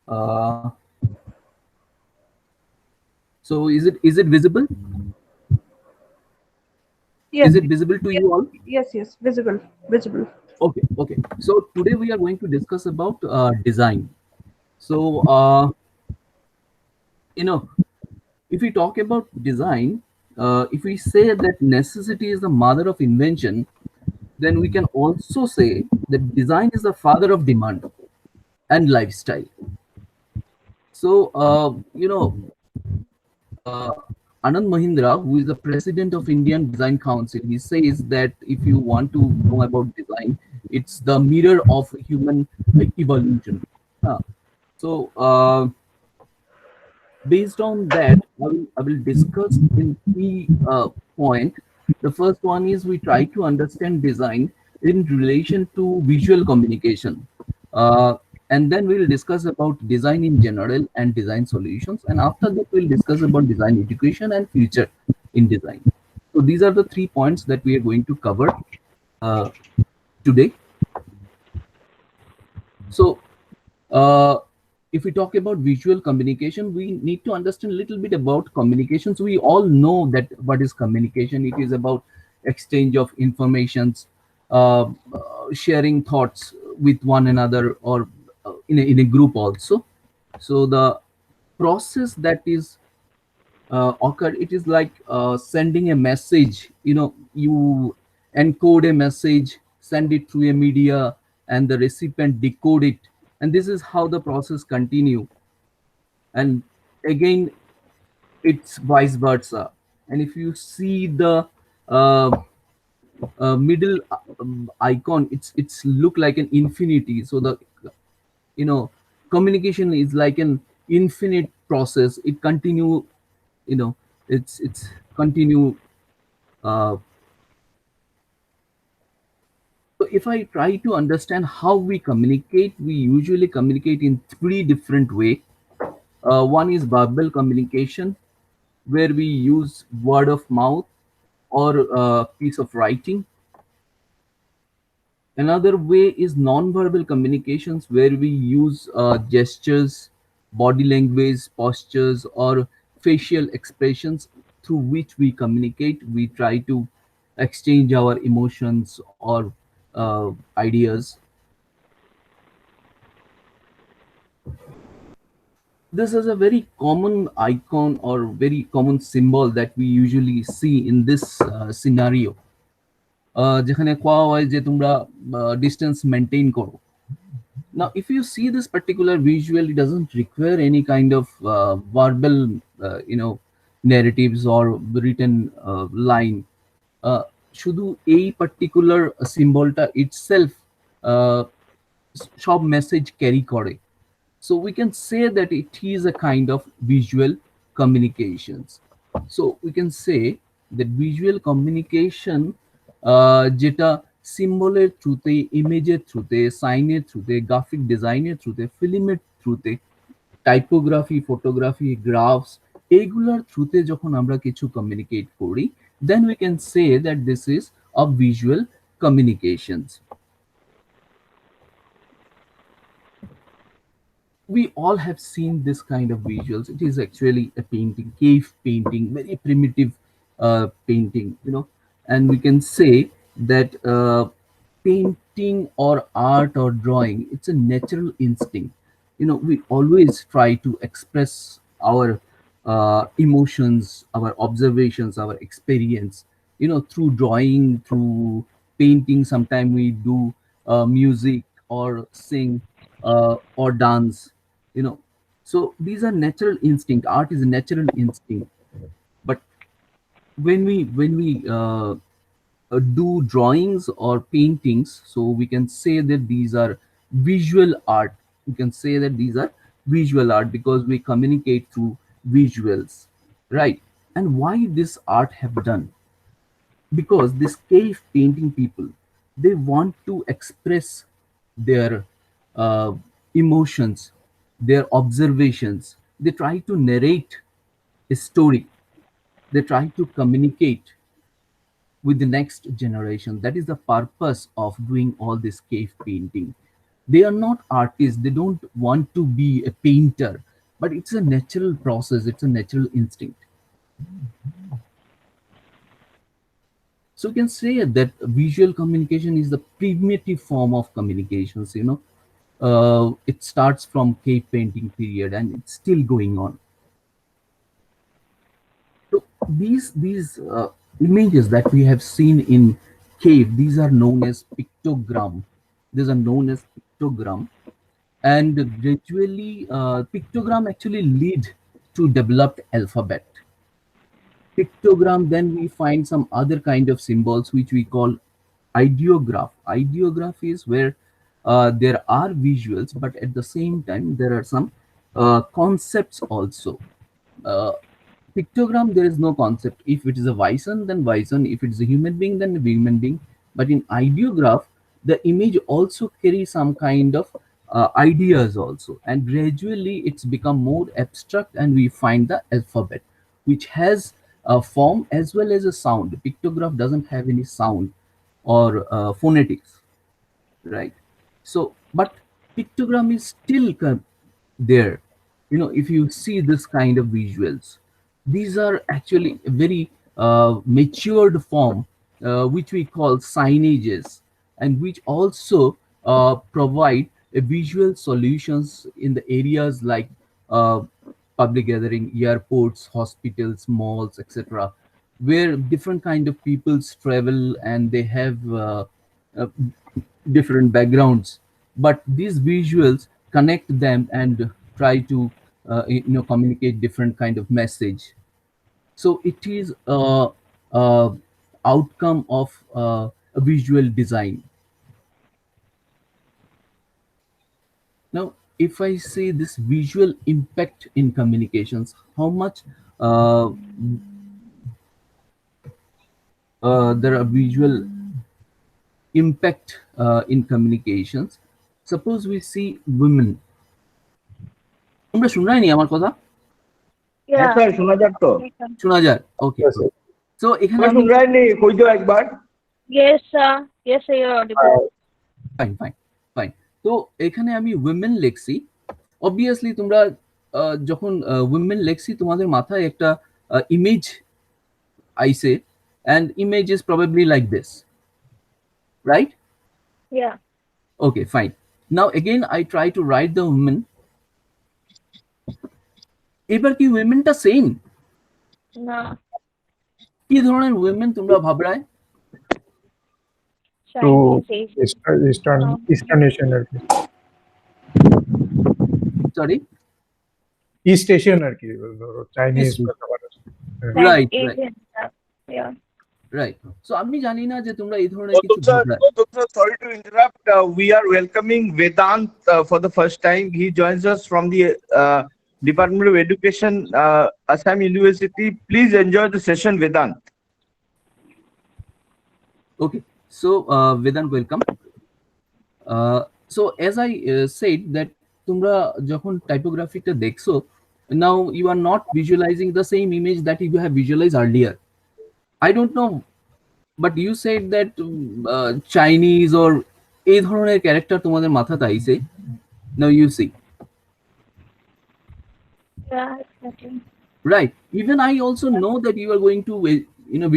Uh, so is it visible? Yes, Is it visible to yes, you all? yes, visible, visible. Okay, okay. So today we are going to discuss about design. So you know, if we talk about design, if we say that necessity is the mother of invention, then we can also say that design is the father of demand and lifestyle. So uh, Anand Mahindra, who is the president of Indian Design Council, he says that if you want to know about design, it's the mirror of human evolution. Uh, so based on that, I will discuss in three points. The first one is we try to understand design in relation to visual communication. Uh, and then we'll discuss about design in general and design solutions. And after that, we'll discuss about design education and future in design. So these are the 3 points that we are going to cover uh, today. So uh, if we talk about visual communication, we need to understand a little bit about communications. We all know that what is communication. It is about exchange of informations, sharing thoughts with one another, or in a group also. So the process that is occurred, it is like sending a message. You encode a message, send it through a media, and the recipient decode it, and this is how the process continue. And again, it's vice versa. And if you see the uh, middle icon, it's look like an infinity. So the you know communication is like an infinite process. It continue, you know it's continue. uh, so if I try to understand how we communicate, we usually communicate in three different way. One is verbal communication, where we use word of mouth or piece of writing. Another way is non-verbal communications, where we use gestures, body language, postures, or facial expressions through which we communicate. We try to exchange our emotions or ideas. This is a very common icon or very common symbol that we usually see in this scenario, যেখানে কোয়া হয় যে তোমরা distance maintain করো. Now, if you see this particular visual, it doesn't require any kind of verbal, narratives or written line. শুধু এই particular symbolটা itself uh, সব message carry করে. So we can say that it is a kind of visual communications. So we can say that visual communication, যেটা সিম্বলের থ্রুতে, ইমেজের থ্রুতে, সাইনের থ্রুতে, গ্রাফিক ডিজাইনের থ্রুতে, ফিল্মের থ্রুতে, টাইপোগ্রাফি, ফটোগ্রাফি, গ্রাফস, এইগুলার থ্রুতে যখন আমরা কিছু কমিউনিকেট করি, then we can say that this is a visual communications. We all have seen this kind of visuals. It is actually a painting, cave painting, very primitive painting, and we can say that painting or art or drawing, it's a natural instinct. We always try to express our emotions, our observations, our experience, through drawing, through painting. Sometimes we do music or sing or dance, you know so these are natural instinct. Art is a natural instinct. But when we do drawings or paintings, so we can say that these are visual art. We can say that these are visual art because we communicate through visuals, right? And why this art have done? Because this cave painting people, they want to express their uh, emotions, their observations. They try to narrate a story. They try to communicate with the next generation. That is the purpose of doing all this cave painting. They are not artists, they don't want to be a painter, but it's a natural process, it's a natural instinct. So you can say that visual communication is the primitive form of communications, you know. It starts from cave painting period and it's still going on. So these images that we have seen in cave, these are known as pictogram. These are known as pictogram, and gradually pictogram actually lead to developed alphabet. Pictogram, then we find some other kind of symbols which we call ideograph. Ideograph is where there are visuals, but at the same time there are some concepts also. uh, Pictogram, there is no concept. If it is a bison, then bison. If it is a human being, then a human being. But in ideograph, the image also carries some kind of ideas also, and gradually it's become more abstract, and we find the alphabet, which has a form as well as a sound. Pictograph doesn't have any sound or phonetics, right? So but pictogram is still there. You know, if you see this kind of visuals, these are actually a very matured form, which we call signages, and which also provide a visual solutions in the areas like uh, public gathering, airports, hospitals, malls, etc., where different kind of peoples travel and they have uh, different backgrounds, but these visuals connect them and try to communicate different kind of message. So it is a outcome of a visual design. Now if I say this visual impact in communications, how much uh, there are visual impact in communications. Suppose we see women. তোমরা শুনরাইনি আমার কথা? হ্যাঁ Yeah. Sir শোনা যাক তো শোনা যায়? ওকে। So এখানে তোমরা আমি শুনরাইনি কই দাও একবার Yes, sir. Yes, sir, you're audible. Fine fine fine. তো এখানে আমি উইমেন লেখছি। অবভিয়াসলি তোমরা যখন উইমেন লেখছি তোমাদের মাথায় একটা ইমেজ আইছে, and image is probably like this, right? Yeah. Okay, fine. Now again I try to write the women. এবার কি উইমেনটা সেম? No. কি ধরনের উইমেন তোমরা ভাবরায়? তো Chinese. ইস্টার্ন এশিয়ান আর কি, সরি, ইস্ট এশিয়ান আর কি, ধরো চাইনিজ East- কথাবার্তা। Right, right. Asian stuff. Yeah. Right. So আমি জানি না যে তোমরা এই ধরনের কিছু ভাবরায়। sorry to interrupt. We are welcoming Vedant for the first time. He joins us from the Department of Education, Assam University. Please enjoy the session, Vedant. Okay, so Vedant, welcome. So as I said that তোমরা যখন টাইপোগ্রাফিটা দেখছো, now you are not visualizing the same image that you have visualized earlier. I don't know, but you said that Chinese or এই ধরনের character তোমাদের মাথাতে আইছে। Now you see, Yeah, exactly. right? Even I also know that you are going to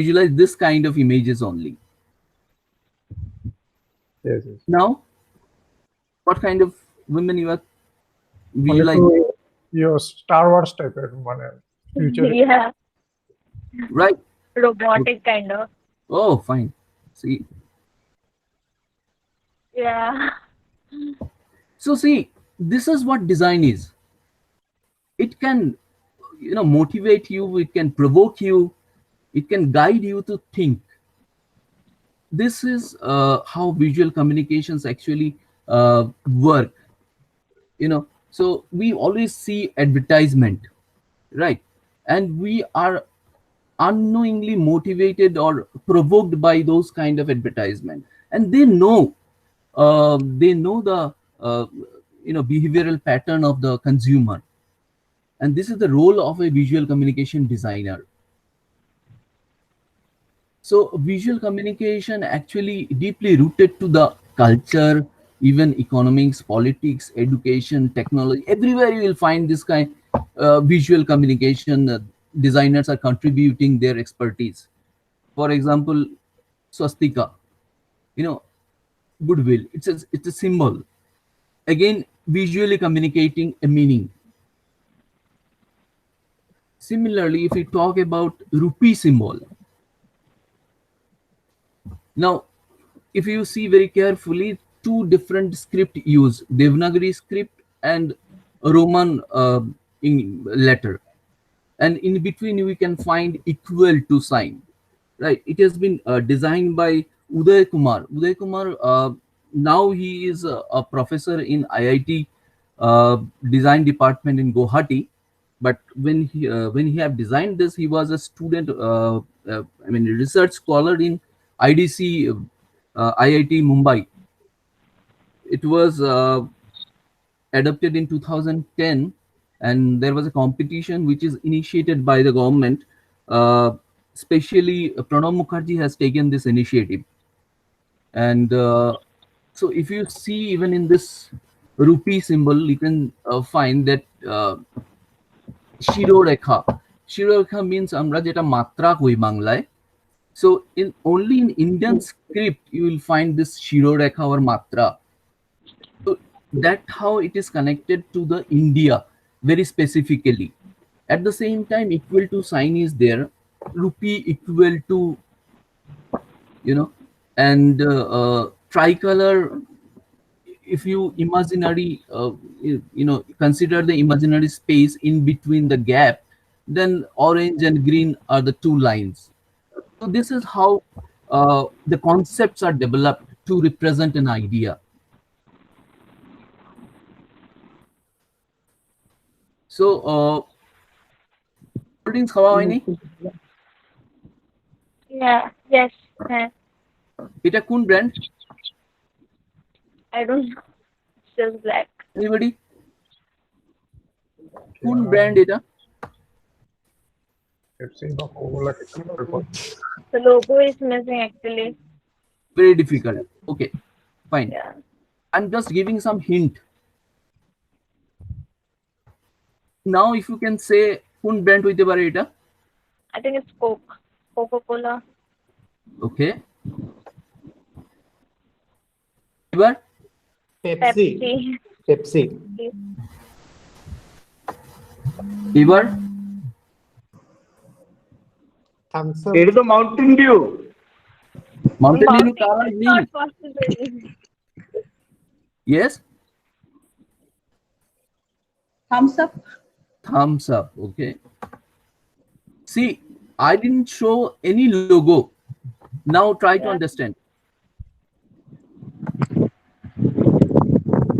visualize this kind of images only. Yes, yes. Now what kind of women you are মানে visualizing? ইয়ো Star Wars টাইপের, মানে future. Yeah. Right? Robotic kind of. Oh, fine. See, Yeah. so see, this is what design is. It can, motivate you. It can provoke you. It can guide you to think. This is how visual communications actually work. So we always see advertisement, right? And we are unknowingly motivated or provoked by those kind of advertisement, and they know the behavioral pattern of the consumer, and this is the role of a visual communication designer. So visual communication actually deeply rooted to the culture, even economics, politics, education, technology. Everywhere you will find this kind visual communication. Designers are contributing their expertise. For example, swastika, you know, goodwill. It's a symbol. Again, visually communicating a meaning. Similarly, if we talk about rupee symbol, now if you see very carefully, two different script use Devanagari script and Roman in letter, and in between we can find equal to sign. Right? It has been designed by Uday Kumar. Uday Kumar, now he is a professor in IIT design department in Guwahati. But when he have designed this, he was a student. I mean, research scholar in IDC, IIT Mumbai. It was adopted in 2010, and there was a competition which is initiated by the government. Especially Pranab Mukherjee has taken this initiative, and so if you see even in this rupee symbol, you can find that শিরোরেখা. শিরোরেখা means আমরা যেটা মাত্রা কই বাংলায়. So in only in Indian script you will find this শিরোরেখা or matra. So that how it is connected to the India very specifically. At the same time, equal to sign is there. Rupee equal to, you know, and tricolor. If you imaginary, consider the imaginary space in between the gap, then orange and green are the two lines. So this is how the concepts are developed to represent an idea. So cold drinks খাওয়া হয়নি? Yeah. Yes. Yeah. এটা কোন brand? I don't know. It's just black. Anybody? কোন brand এটা? Pepsi বা Coca-Cola কিছু করবো। The logo is missing actually. Very difficult. Okay, fine. Yeah. I'm just giving some hint. Now if you can say কোন brand হইতে পারে এটা? I think it's Coke. Coca-Cola. Okay. এবার Pepsi. Pepsi. এবার Thumbs up. এটা তো Mountain Dew. Mountain Dew Mountain colour is নেই। not possible. Yes, Thumbs up. thumbs up. Okay. See, I didn't show any logo. Now try to Yeah. understand.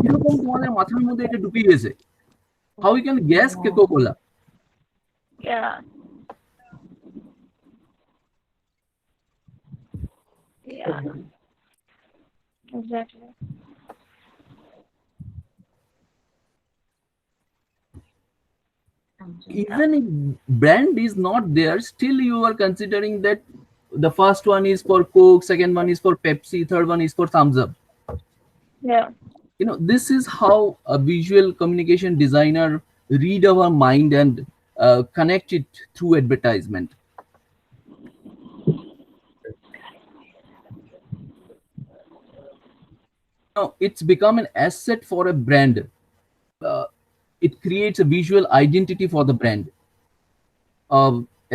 এরকম তোমাদের মাথার মধ্যে এটা ঢুকে গেছে? How you can guess Coca-Cola? Yeah. Yeah. Exactly. Even if brand is not there, still you are considering that the first one is for Coke, second one is for Pepsi, third one is for Thumbs Up. Yeah. You know, this is how a visual communication designer read our mind and connect it through advertisement. Now it's become an asset for a brand. It creates a visual identity for the brand.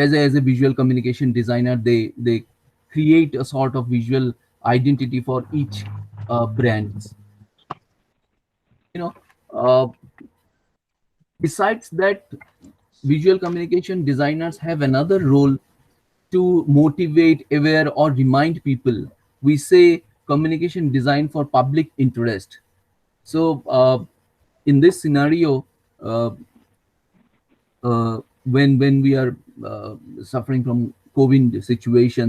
As a visual communication designer, they create a sort of visual identity for each brands. You know, besides that, visual communication designers have another role to motivate, aware, or remind people. We say communication design for public interest. So in this scenario, when we are suffering from COVID situation,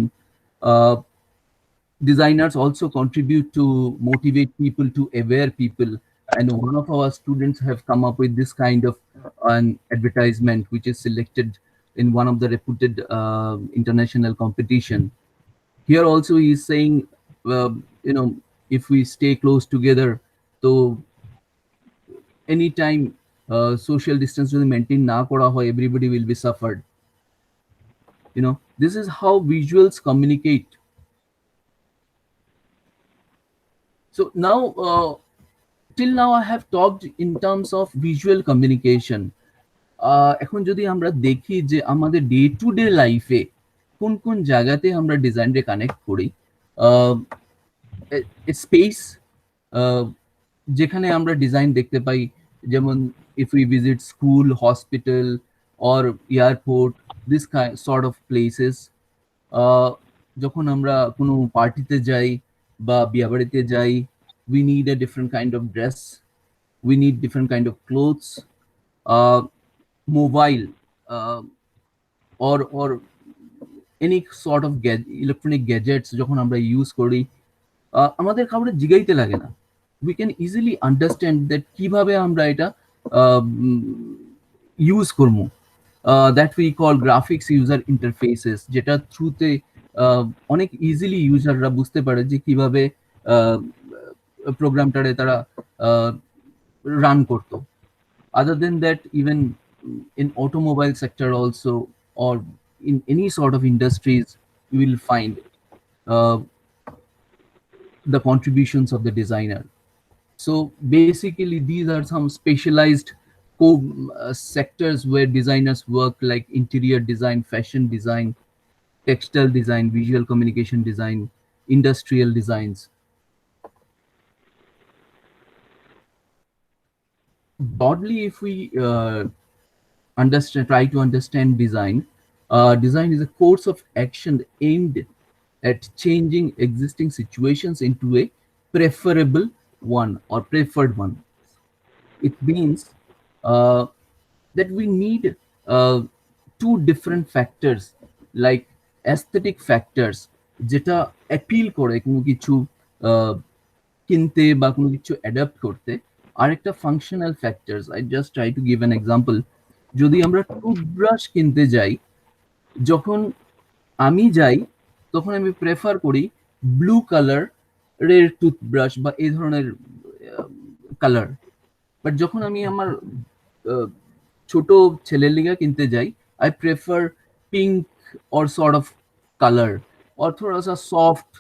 designers also contribute to motivate people, to aware people. And one of our students have come up with this kind of an advertisement, which is selected in one of the reputed international competition. here also he is saying, if we stay close together, so anytime social distance যদি maintain না করা হয়, everybody will be suffered. This is how visuals communicate. So now, till now I have talked in terms of visual communication. এখন যদি আমরা দেখি যে আমাদের ডে টু ডে লাইফে কোন কোন জায়গাতে আমরা ডিজাইনকে কানেক্ট করি, স্পেস যেখানে আমরা ডিজাইন দেখতে পাই, যেমন if we visit school, hospital or airport, this sort of places. যখন আমরা কোনো পার্টিতে যাই বা বিয়ে বাড়িতে যাই, we need a different kind of dress, we need different kind of clothes. Mobile or any sort of electronic gadgets যখন আমরা ইউজ করি, আমাদের কাউকে জিগাইতে লাগে না, we can easily understand that কিভাবে আমরা এটা ইউজ করব, that we call graphics user interfaces, যেটা থ্রুতে অনেক ইজিলি ইউজাররা বুঝতে পারে যে কিভাবে প্রোগ্রামটারে তারা রান করতো. Other than that, even in automobile sector also, or in any sort of industries, you will find the contributions of the designer. So basically these are some specialized sectors where designers work, like interior design, fashion design, textile design, visual communication design, industrial designs. Broadly, if we try to understand design, design is a course of action aimed at changing existing situations into a preferable one or preferred one. It means that we need two different factors, like aesthetic factors, যেটা appeal করে কোনো কিছু কিনতে বা কোনো কিছু adapt করতে, আর একটা functional factors. I just try to give an example. যদি আমরা টুথব্রাশ কিনতে যাই, যখন আমি যাই তখন আমি প্রেফার করি ব্লু কালারের টুথব্রাশ বা এই ধরনের কালার, বাট যখন আমি আমার ছোট ছেলের লিগা কিনতে যাই, I prefer pink or sort of colour or thoda sa soft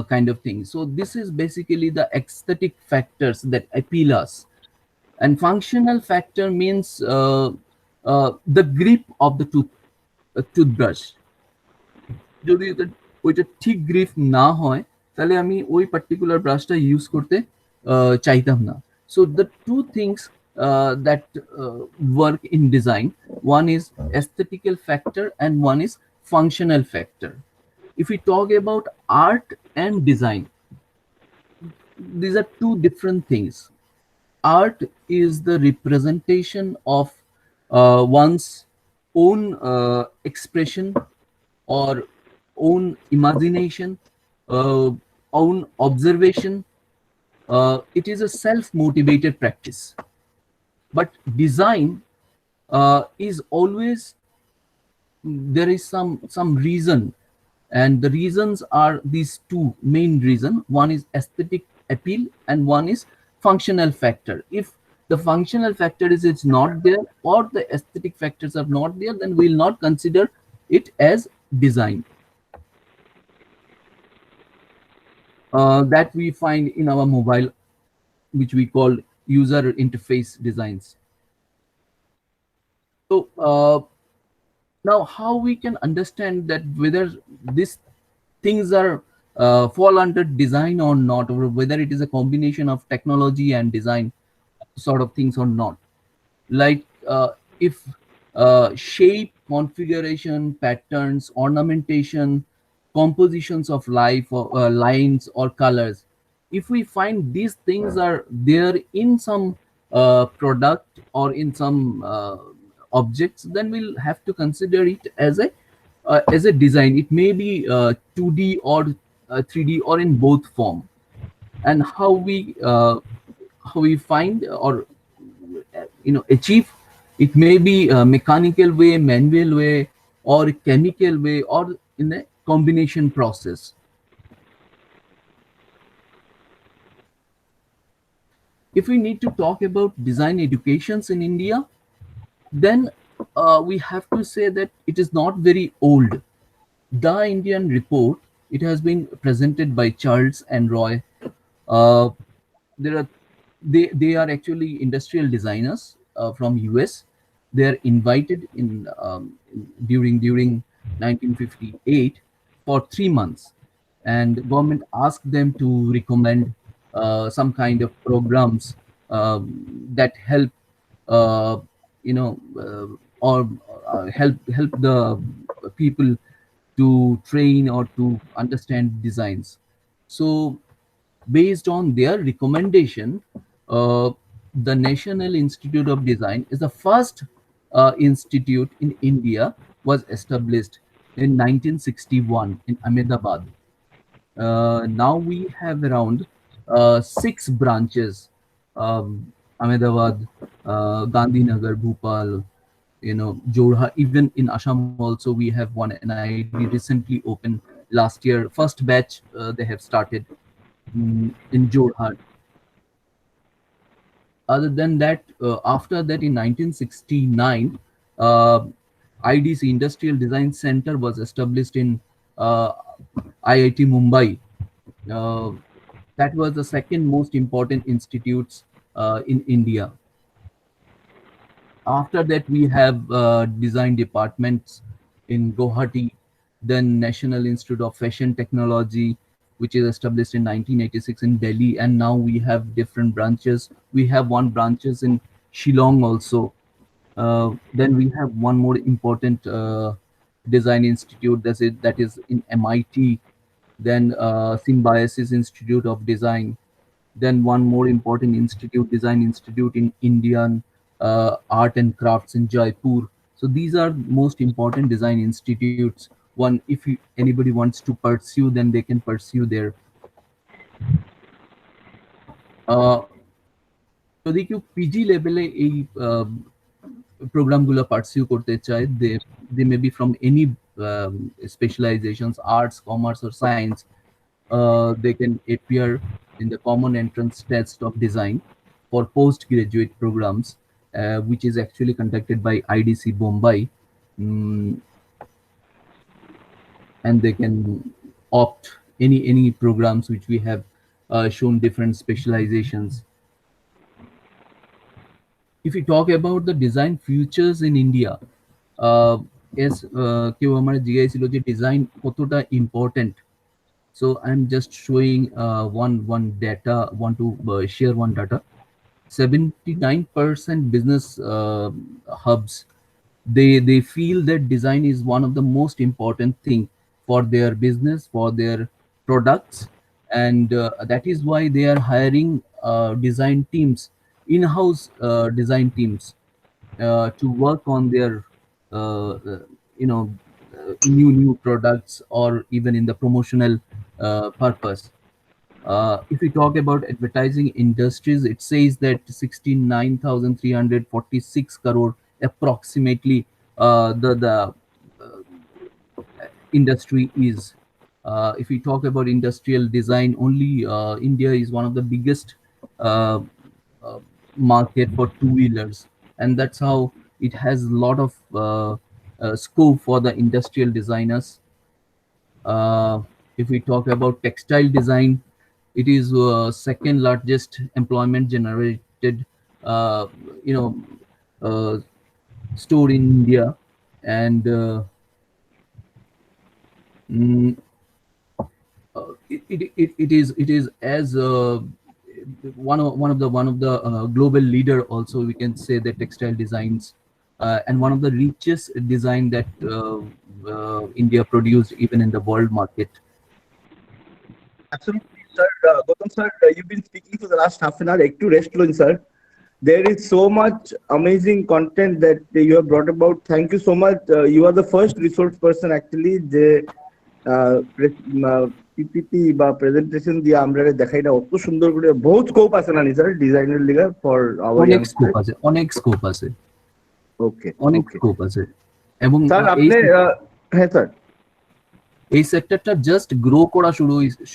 kind of thing. So this is basically the aesthetic factors that appeal us. And functional factor means the grip of the toothbrush. যদি ওইটা ঠিক grip না হয় তাহলে আমি ওই particular ব্রাশটা use করতে চাইতাম না. So the two things that work in design, one is aesthetical factor and one is functional factor. If we talk about art and design, these are two different things. Art is the representation of one's own expression or own imagination, own observation. It is a self-motivated practice. But design is always, there is some reason, and the reasons are these two main reasons. One is aesthetic appeal and one is functional factor. If the functional factor is not there or the aesthetic factors are not there, then we will not consider it as design. That we find in our mobile, which we call user interface designs. So now how we can understand that whether these things are fall under design or not, or whether it is a combination of technology and design sort of things or not. Like if shape, configuration, patterns, ornamentation, compositions of life, or lines or colors, if we find these things are there in some product or in some objects, then we'll have to consider it as a design. It may be 2D or 3D or in both form. And how we find or achieve, it may be a mechanical way, manual way, or chemical way, or in a combination process. If we need to talk about design educations in India, then we have to say that it is not very old. The Indian report, it has been presented by Charles and Roy. Uh, there are they are actually industrial designers from US. They are invited in during 1958 for 3 months, and government asked them to recommend some kind of programs that help uh, you know or help the people to train or to understand designs. So based on their recommendation, the National Institute of Design is the first institute in India, was established in 1961 in Ahmedabad. Now we have around 6 branches: Ahmedabad, Gandhinagar, Bhopal, Jorhat. Even in Assam also we have one NID recently opened last year. First batch they have started in Jorhat. Other than that, after that, in 1969, IDC, Industrial Design Center, was established in IIT Mumbai. Uh, that was the second most important institutes in India. After that, we have design departments in Guwahati, then National Institute of Fashion Technology, which is established in 1986 in Delhi, and now we have different branches. We have one branches in Shillong also. Then we have one more important design institute that is in MIT. Then Symbiosis Institute of Design. Then one more important institute, Design Institute in Indian Art and Crafts in Jaipur. So these are most important design institutes. One, if anybody wants to pursue, then they can pursue there. যদি কেউ PG লেভেলে এই প্রোগ্রামগুলো pursue করতে চায়, they may be from any specializations, arts, commerce, or science. They can appear in the common entrance test of design for postgraduate programs, which is actually conducted by IDC Bombay. And they can opt any programs which we have shown different specializations. If we talk about the design futures in India, as কেউ আমার জিজ্ঞাসিল যে design কতটা important, so I'm just showing one data, want to share one data. 79% business hubs, they feel that design is one of the most important thing for their business, for their products, and that is why they are hiring design teams, in-house design teams, to work on their new products, or even in the promotional purpose. If we talk about advertising industries, it says that 69,346 crore approximately the industry is. If we talk about industrial design, only India is one of the biggest market for two-wheelers, and that's how it has a lot of scope for the industrial designers. If we talk about textile design, it is second largest employment generated store in India, and it is as one of the global leader also, we can say, that textile designs, and one of the richest design that India produced even in the world market. Absolutely, sir. Gautam sir, you've been speaking for the last half an hour. Ektu rest lone, sir. There is so much amazing content that you have brought about. Thank you so much. You are the first resource person actually. The PPT বা presentation দিয়ে আমরা দেখাইটা অত সুন্দর করে, বহুত scope আছে না sir ডিজাইনের লিগা ফর আওয়ার অনেক স্কোপ আছে, অনেক স্কোপ আছে, ওকে অনেক স্কোপ আছে। এবং স্যার আপনি হ্যাঁ স্যার এই সেক্টরটা জাস্ট গ্রো করা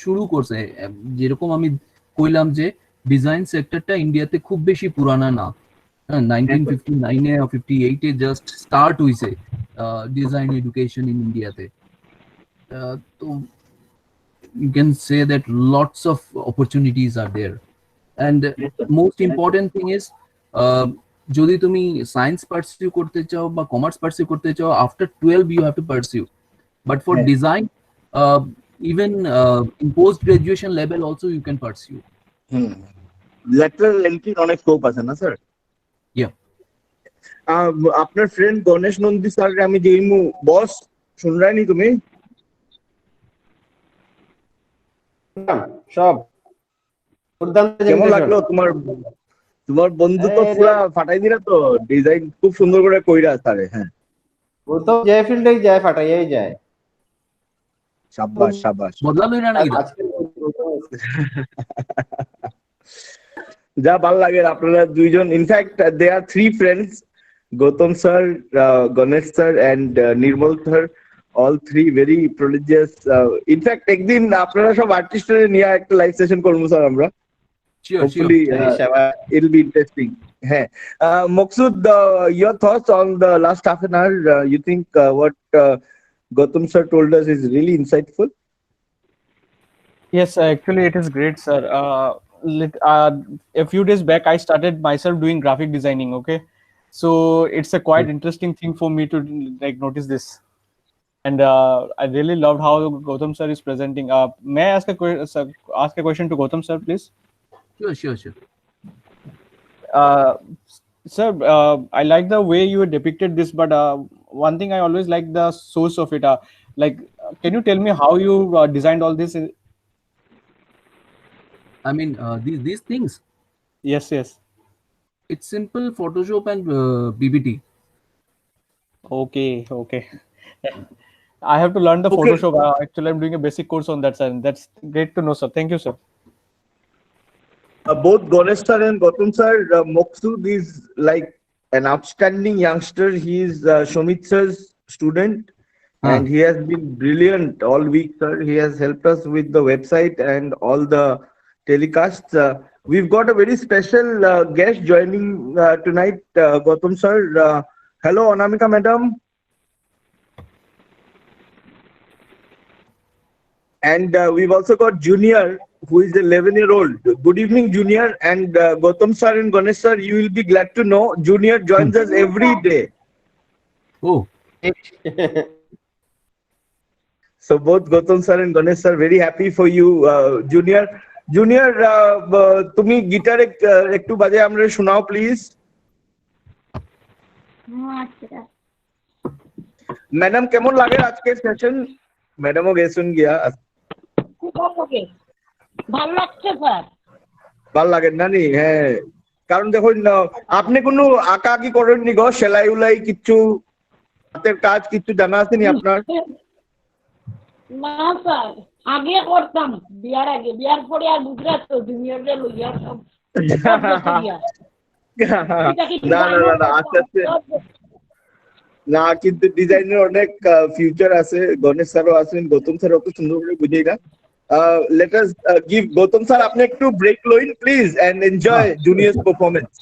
শুরু করছে। যেরকম আমি কইলাম যে ডিজাইন সেক্টরটা ইন্ডিয়াতে খুব বেশি পুরানা না, 1959-এ or 58-এ জাস্ট স্টার্ট হইছে ডিজাইন এডুকেশন ইন ইন্ডিয়াতে। তো you can say that lots of opportunities are there, and most important thing is যদি তুমি সায়েন্স পার্সিউ করতে চাও বা কমার্স পার্সিউ করতে চাও, after 12 you have to pursue, but for Yeah. design even in post graduation level also you can pursue. Lateral এন্ট্রির অনেক scope আছে না স্যার? Yeah. আপনার ফ্রেন্ড গণেশ নন্দী স্যার আমি যে বস শুন রানি তুমি সব দুর্দান্ত কেমন presentation। লাগলো তোমার বন্ধু তো এই রে। পুরা ফাটাই দিলা তো, ডিজাইন খুব সুন্দর করে কইরা স্যারে। হ্যাঁ, ও তো যে ফিল্ডে যায় ফাটাইয়াই যায়। শাবাশ শাবাশ। বদলালো না নাকি? আজকে যা ভালো লাগে আপনারা দুইজন, in fact they are 3 friends, Gautam sir, Ganesh sir and Nirmal sir, all 3 very prodigious. In fact একদিন আপনারা সব আর্টিস্টরে নিয়ে একটা লাইভ সেশন করবো স্যার আমরা। Sure. Hopefully it'll be interesting. Hey, Maqsood, your thoughts on the last half an hour? You think what Gautam sir told us is really insightful? Yes, actually, it is great, sir. A few days back, I started myself doing graphic designing. Okay, so it's a quite interesting thing for me to like notice this, and I really loved how Gautam sir is presenting. May I ask a question to Gautam sir, please? Sure. Sir, I like the way you depicted this, but one thing I always like the source of it. Can you tell me how you designed all this? I mean these things, Yes. it's simple Photoshop and PPT. Okay. I have to learn the Okay. Photoshop. Actually, I'm doing a basic course on that, sir. And that's great to know, sir. Thank you, sir. Both Ganesh sir and Gautam sir, Maqsood is like an outstanding youngster. He is Shomit sir's student, and he has been brilliant all week, sir. He has helped us with the website and all the telecasts. We've got a very special guest joining tonight, Gautam sir. Hello, Anamika madam. And we've also got Junior, who is 11-year-old. Good evening, Junior. And Gautam sir and Ganesh sir, you will be glad to know Junior joins us every day. Oh, So both Gautam sir and Ganesh sir, very happy for you, Junior. Junior, তুমি guitar একটু বাজে আমরা শোনাও please. আচ্ছা, madam কেমন লাগে আজকের session? ম্যাডামও গেছেন গিয়া। খুব ভালো লাগে, ভালো লাগছে স্যার। ভাল লাগে না নি? হ্যাঁ, কারণ দেখুন আপনি কোনো আঁকা আঁকি করেননি গো, সেলাই উলাই কিচ্ছু, হাতের কাজ কিচ্ছু জানা আছে নি আপনার? না স্যার, আগে করতাম, বিয়ার আগে, বিয়ার পরে আর গুজরাট তো জুনিয়ররা লইয়া সব না আস্তে আস্তে না, কিন্তু ডিজাইনের অনেক ফিউচার আছে। গণেশ স্যারও আছেন, গৌতম স্যার অত সুন্দর করে বুঝিয়ে না। Let us give Gautam sir আপনি একটু ব্রেক লইন please and enjoy Junior's performance.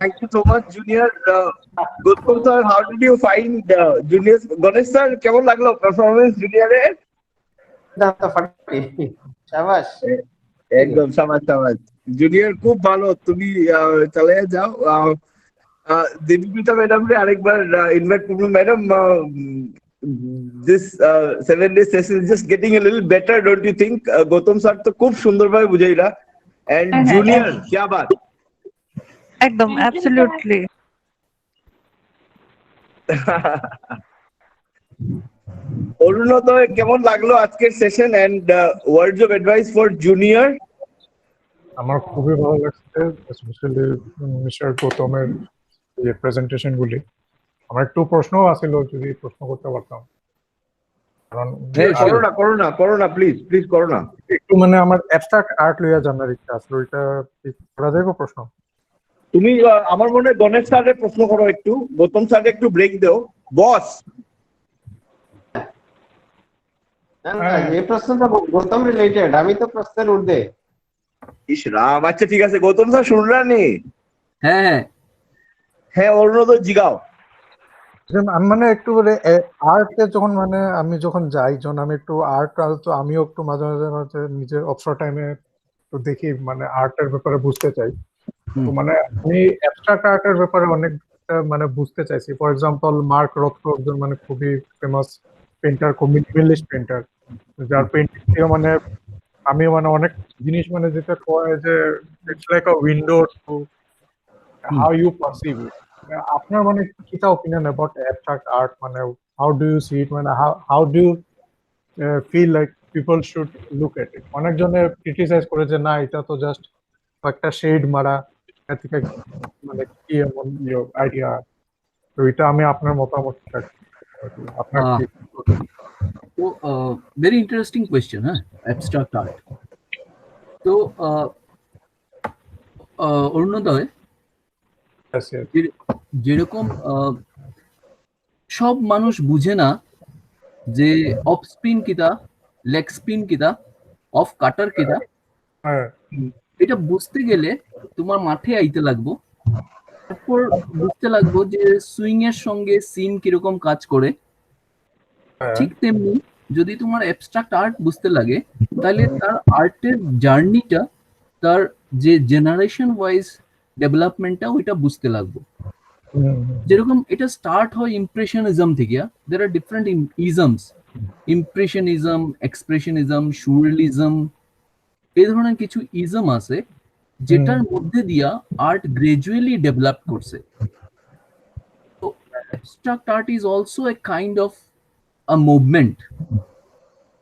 Thank you so much, Junior. Gautam sir, how did you find Junior? Ganesh sir, কেমন লাগলো performance Junior এর? দাঁত ফাটি শাবাশ একদম সামাজ সামাজ জুনিয়র খুব ভালো তুমি চালিয়ে যাও দেবীপিতা ম্যাডাম রে আরেকবার ইনভাইট করব madam this 7 day session is just getting a little better, don't you think? Gautam sir তো খুব সুন্দরভাবে বুঝাইলা and junior क्या बात একদম absolutely. অরুণোদয় কেমন লাগলো আজকের session and words of advice for junior? আমার খুবই ভালো লাগছে, স্পেশালি মিস্টার গৌতমের যে প্রেজেন্টেশন গুলি। আমার একটু প্রশ্নও আছিল, যদি প্রশ্ন করতে পারতাম, কারণ করোনা প্লিজ করোনা। একটু মানে আমার অ্যাবস্ট্রাক্ট আর্ট লইয়া জানার ইচ্ছা আছে, ওইটা কি করা যাবে প্রশ্ন? তুমি আমার মনে হয় গণেশ স্যারের প্রশ্ন করো, একটু গৌতম স্যারকে একটু ব্রেক দাও বস। এই প্রশ্নটা গৌতম রিলেটেড, আমি তো প্রশ্নের ঊর্ধ্বে। ইস রাম, আচ্ছা ঠিক আছে গৌতম স্যার শুনলেন নি? হ্যাঁ হ্যাঁ অরুণোদয় জিগাও। আমি মানে একটু বলে আর্টে যখন মানে আমি যখন যাই, যখন আমি একটু আর্ট, তো আমিও একটু মাঝে মাঝে নিজের অবসর টাইমে একটু দেখি, মানে আর্টের ব্যাপারে বুঝতে চাই। তো মানে আমি অ্যাবস্ট্রাক্ট আর্টের ব্যাপারে অনেকটা মানে বুঝতে চাইছি। ফর এক্সাম্পল মার্ক রথকো একজন মানে খুবই ফেমাস পেন্টার, মিনিমালিস্ট পেন্টার, যার পেন্টিং থেকে মানে আমি মানে অনেক জিনিস মানে যেটা কয় যে it's like a window to how you perceive it. আপনার মানে কিটা ওপিনিয়ন অ্যাবাউট অ্যাবস্ট্রাক্ট আর্ট, মানে how do you see it, মানে how do you feel like people should look at it? অনেকজনে ক্রিটিসাইজ করে যে না, এটা তো জাস্ট একটা শেড মারা, এর থেকে মানে কি এমন আইডিয়া। তো এটা আমি আপনার মতামত চাই, আপনার কি? তো ভেরি ইন্টারেস্টিং কোয়েশ্চেন। হ্যাঁ, অ্যাবস্ট্রাক্ট আর্ট। তো অরুণোদয়, যেরকম সব মানুষ বুঝে না যে অফ স্পিন কিতা, লেগ স্পিন কিতা, অফ কাটার কিতা। হ্যাঁ, এটা বুঝতে গেলে তোমার মাঠে আইতে লাগবো, তারপর বুঝতে লাগবো যে সুইং এর সঙ্গে সিম কিরকম কাজ করে। ঠিক তেমনি যদি তোমার অ্যাবস্ট্রাক্ট আর্ট বুঝতে লাগে, তাহলে তার আর্টের জার্নিটা, তার যে জেনারেশন ওয়াইজ ডেভেলপমেন্টটা, ওইটা বুঝতে লাগবো। যেরকম এটা স্টার্ট হয় ইমপ্রেশনিজম থেকে। দের আর ডিফারেন্ট ইজমস, ইমপ্রেশনিজম, এক্সপ্রেশনিজম, সুরিয়ালিজম, এই ধরনের কিছু ইজম আছে যেটার মধ্যে দিয়া আর্ট গ্রাজুয়ালি ডেভেলপ করছে। তো abstract art is also a kind of a movement,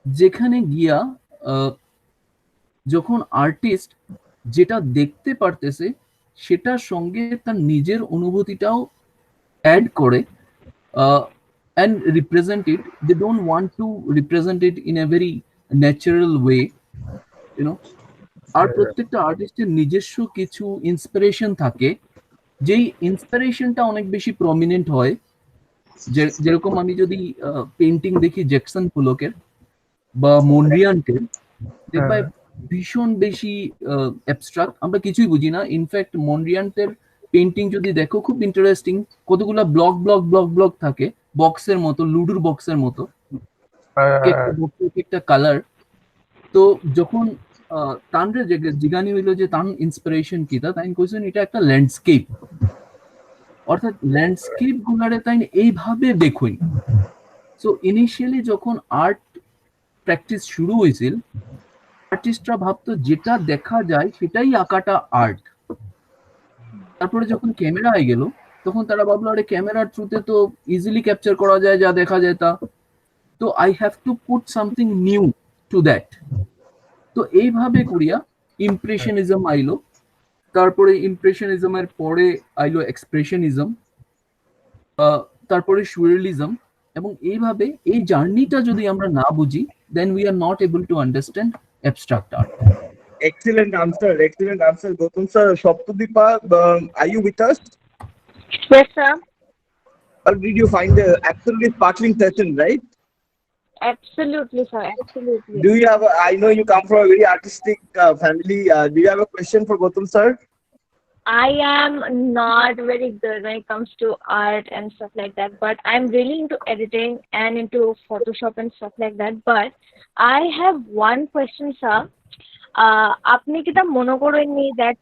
যেখানে গিয়া যখন আর্টিস্ট যেটা দেখতে পারতেছে সেটার সঙ্গে তার নিজের অনুভূতিটাও অ্যাড করে and represent it. They don't want to represent it in a very natural way, you know. আর প্রত্যেকটা আর্টিস্টের নিজস্ব কিছু ইন্সপিরেশন থাকে, যেই ইন্সপিরেশনটা অনেক বেশি প্রমিনেন্ট হয়। যেরকম আমি যদি পেন্টিং দেখি জ্যাকসন পোলকের বা মনরিয়ান্টের, দেখবা ভীষণ বেশি অ্যাবস্ট্রাক্ট, আমরা কিছুই বুঝি না। ইনফ্যাক্ট মনরিয়ান্টের পেন্টিং যদি দেখো, খুব ইন্টারেস্টিং, কতগুলা ব্লক ব্লক ব্লক ব্লক থাকে, বক্সের মতো, লুডুর বক্সের মতো, একটা কালার। তো যখন তানরে জিগানি হইলো যে তান ইন্সপিরেশন কিতা, তাই কইছেন এটা একটা ল্যান্ডস্কেপ, অর্থাৎ ল্যান্ডস্কেপ গুলারে তাই এইভাবে দেখুন। সো ইনিশিয়ালি যখন আর্ট প্র্যাকটিস শুরু হয়েছিল, আর্টিস্টরা ভাবতো যেটা দেখা যায় সেটাই আঁকাটা আর্ট। তারপরে যখন ক্যামেরা হয়ে গেল, তখন তারা ভাবলো আরে ক্যামেরার থ্রুতে তো ইজিলি ক্যাপচার করা যায় যা দেখা যায় তা, তো I have to put something new to that. তো এইভাবে করিয়া ইমপ্রেশনিজম আইলো, তারপরে ইমপ্রেশনিজমের পরে আইলো এক্সপ্রেশনিজম, তারপরে সুরিয়ালিজম, এবং এইভাবে এই জার্নিটা যদি আমরা না বুঝি, then we are not able to understand abstract art. Excellent answer, Gautam sir. Shoptudipa, are you with us? Yes, sir. Or did you find the absolutely sparkling session, right? Absolutely, sir. Absolutely. Do you have? I know you come from a very artistic family. Do you have a question for Gautam sir? I am not very good when it comes to art and stuff like that, but I'm really into editing and into Photoshop and stuff like that. But I have one question, sir. আপনি কি তা মনে করেননি that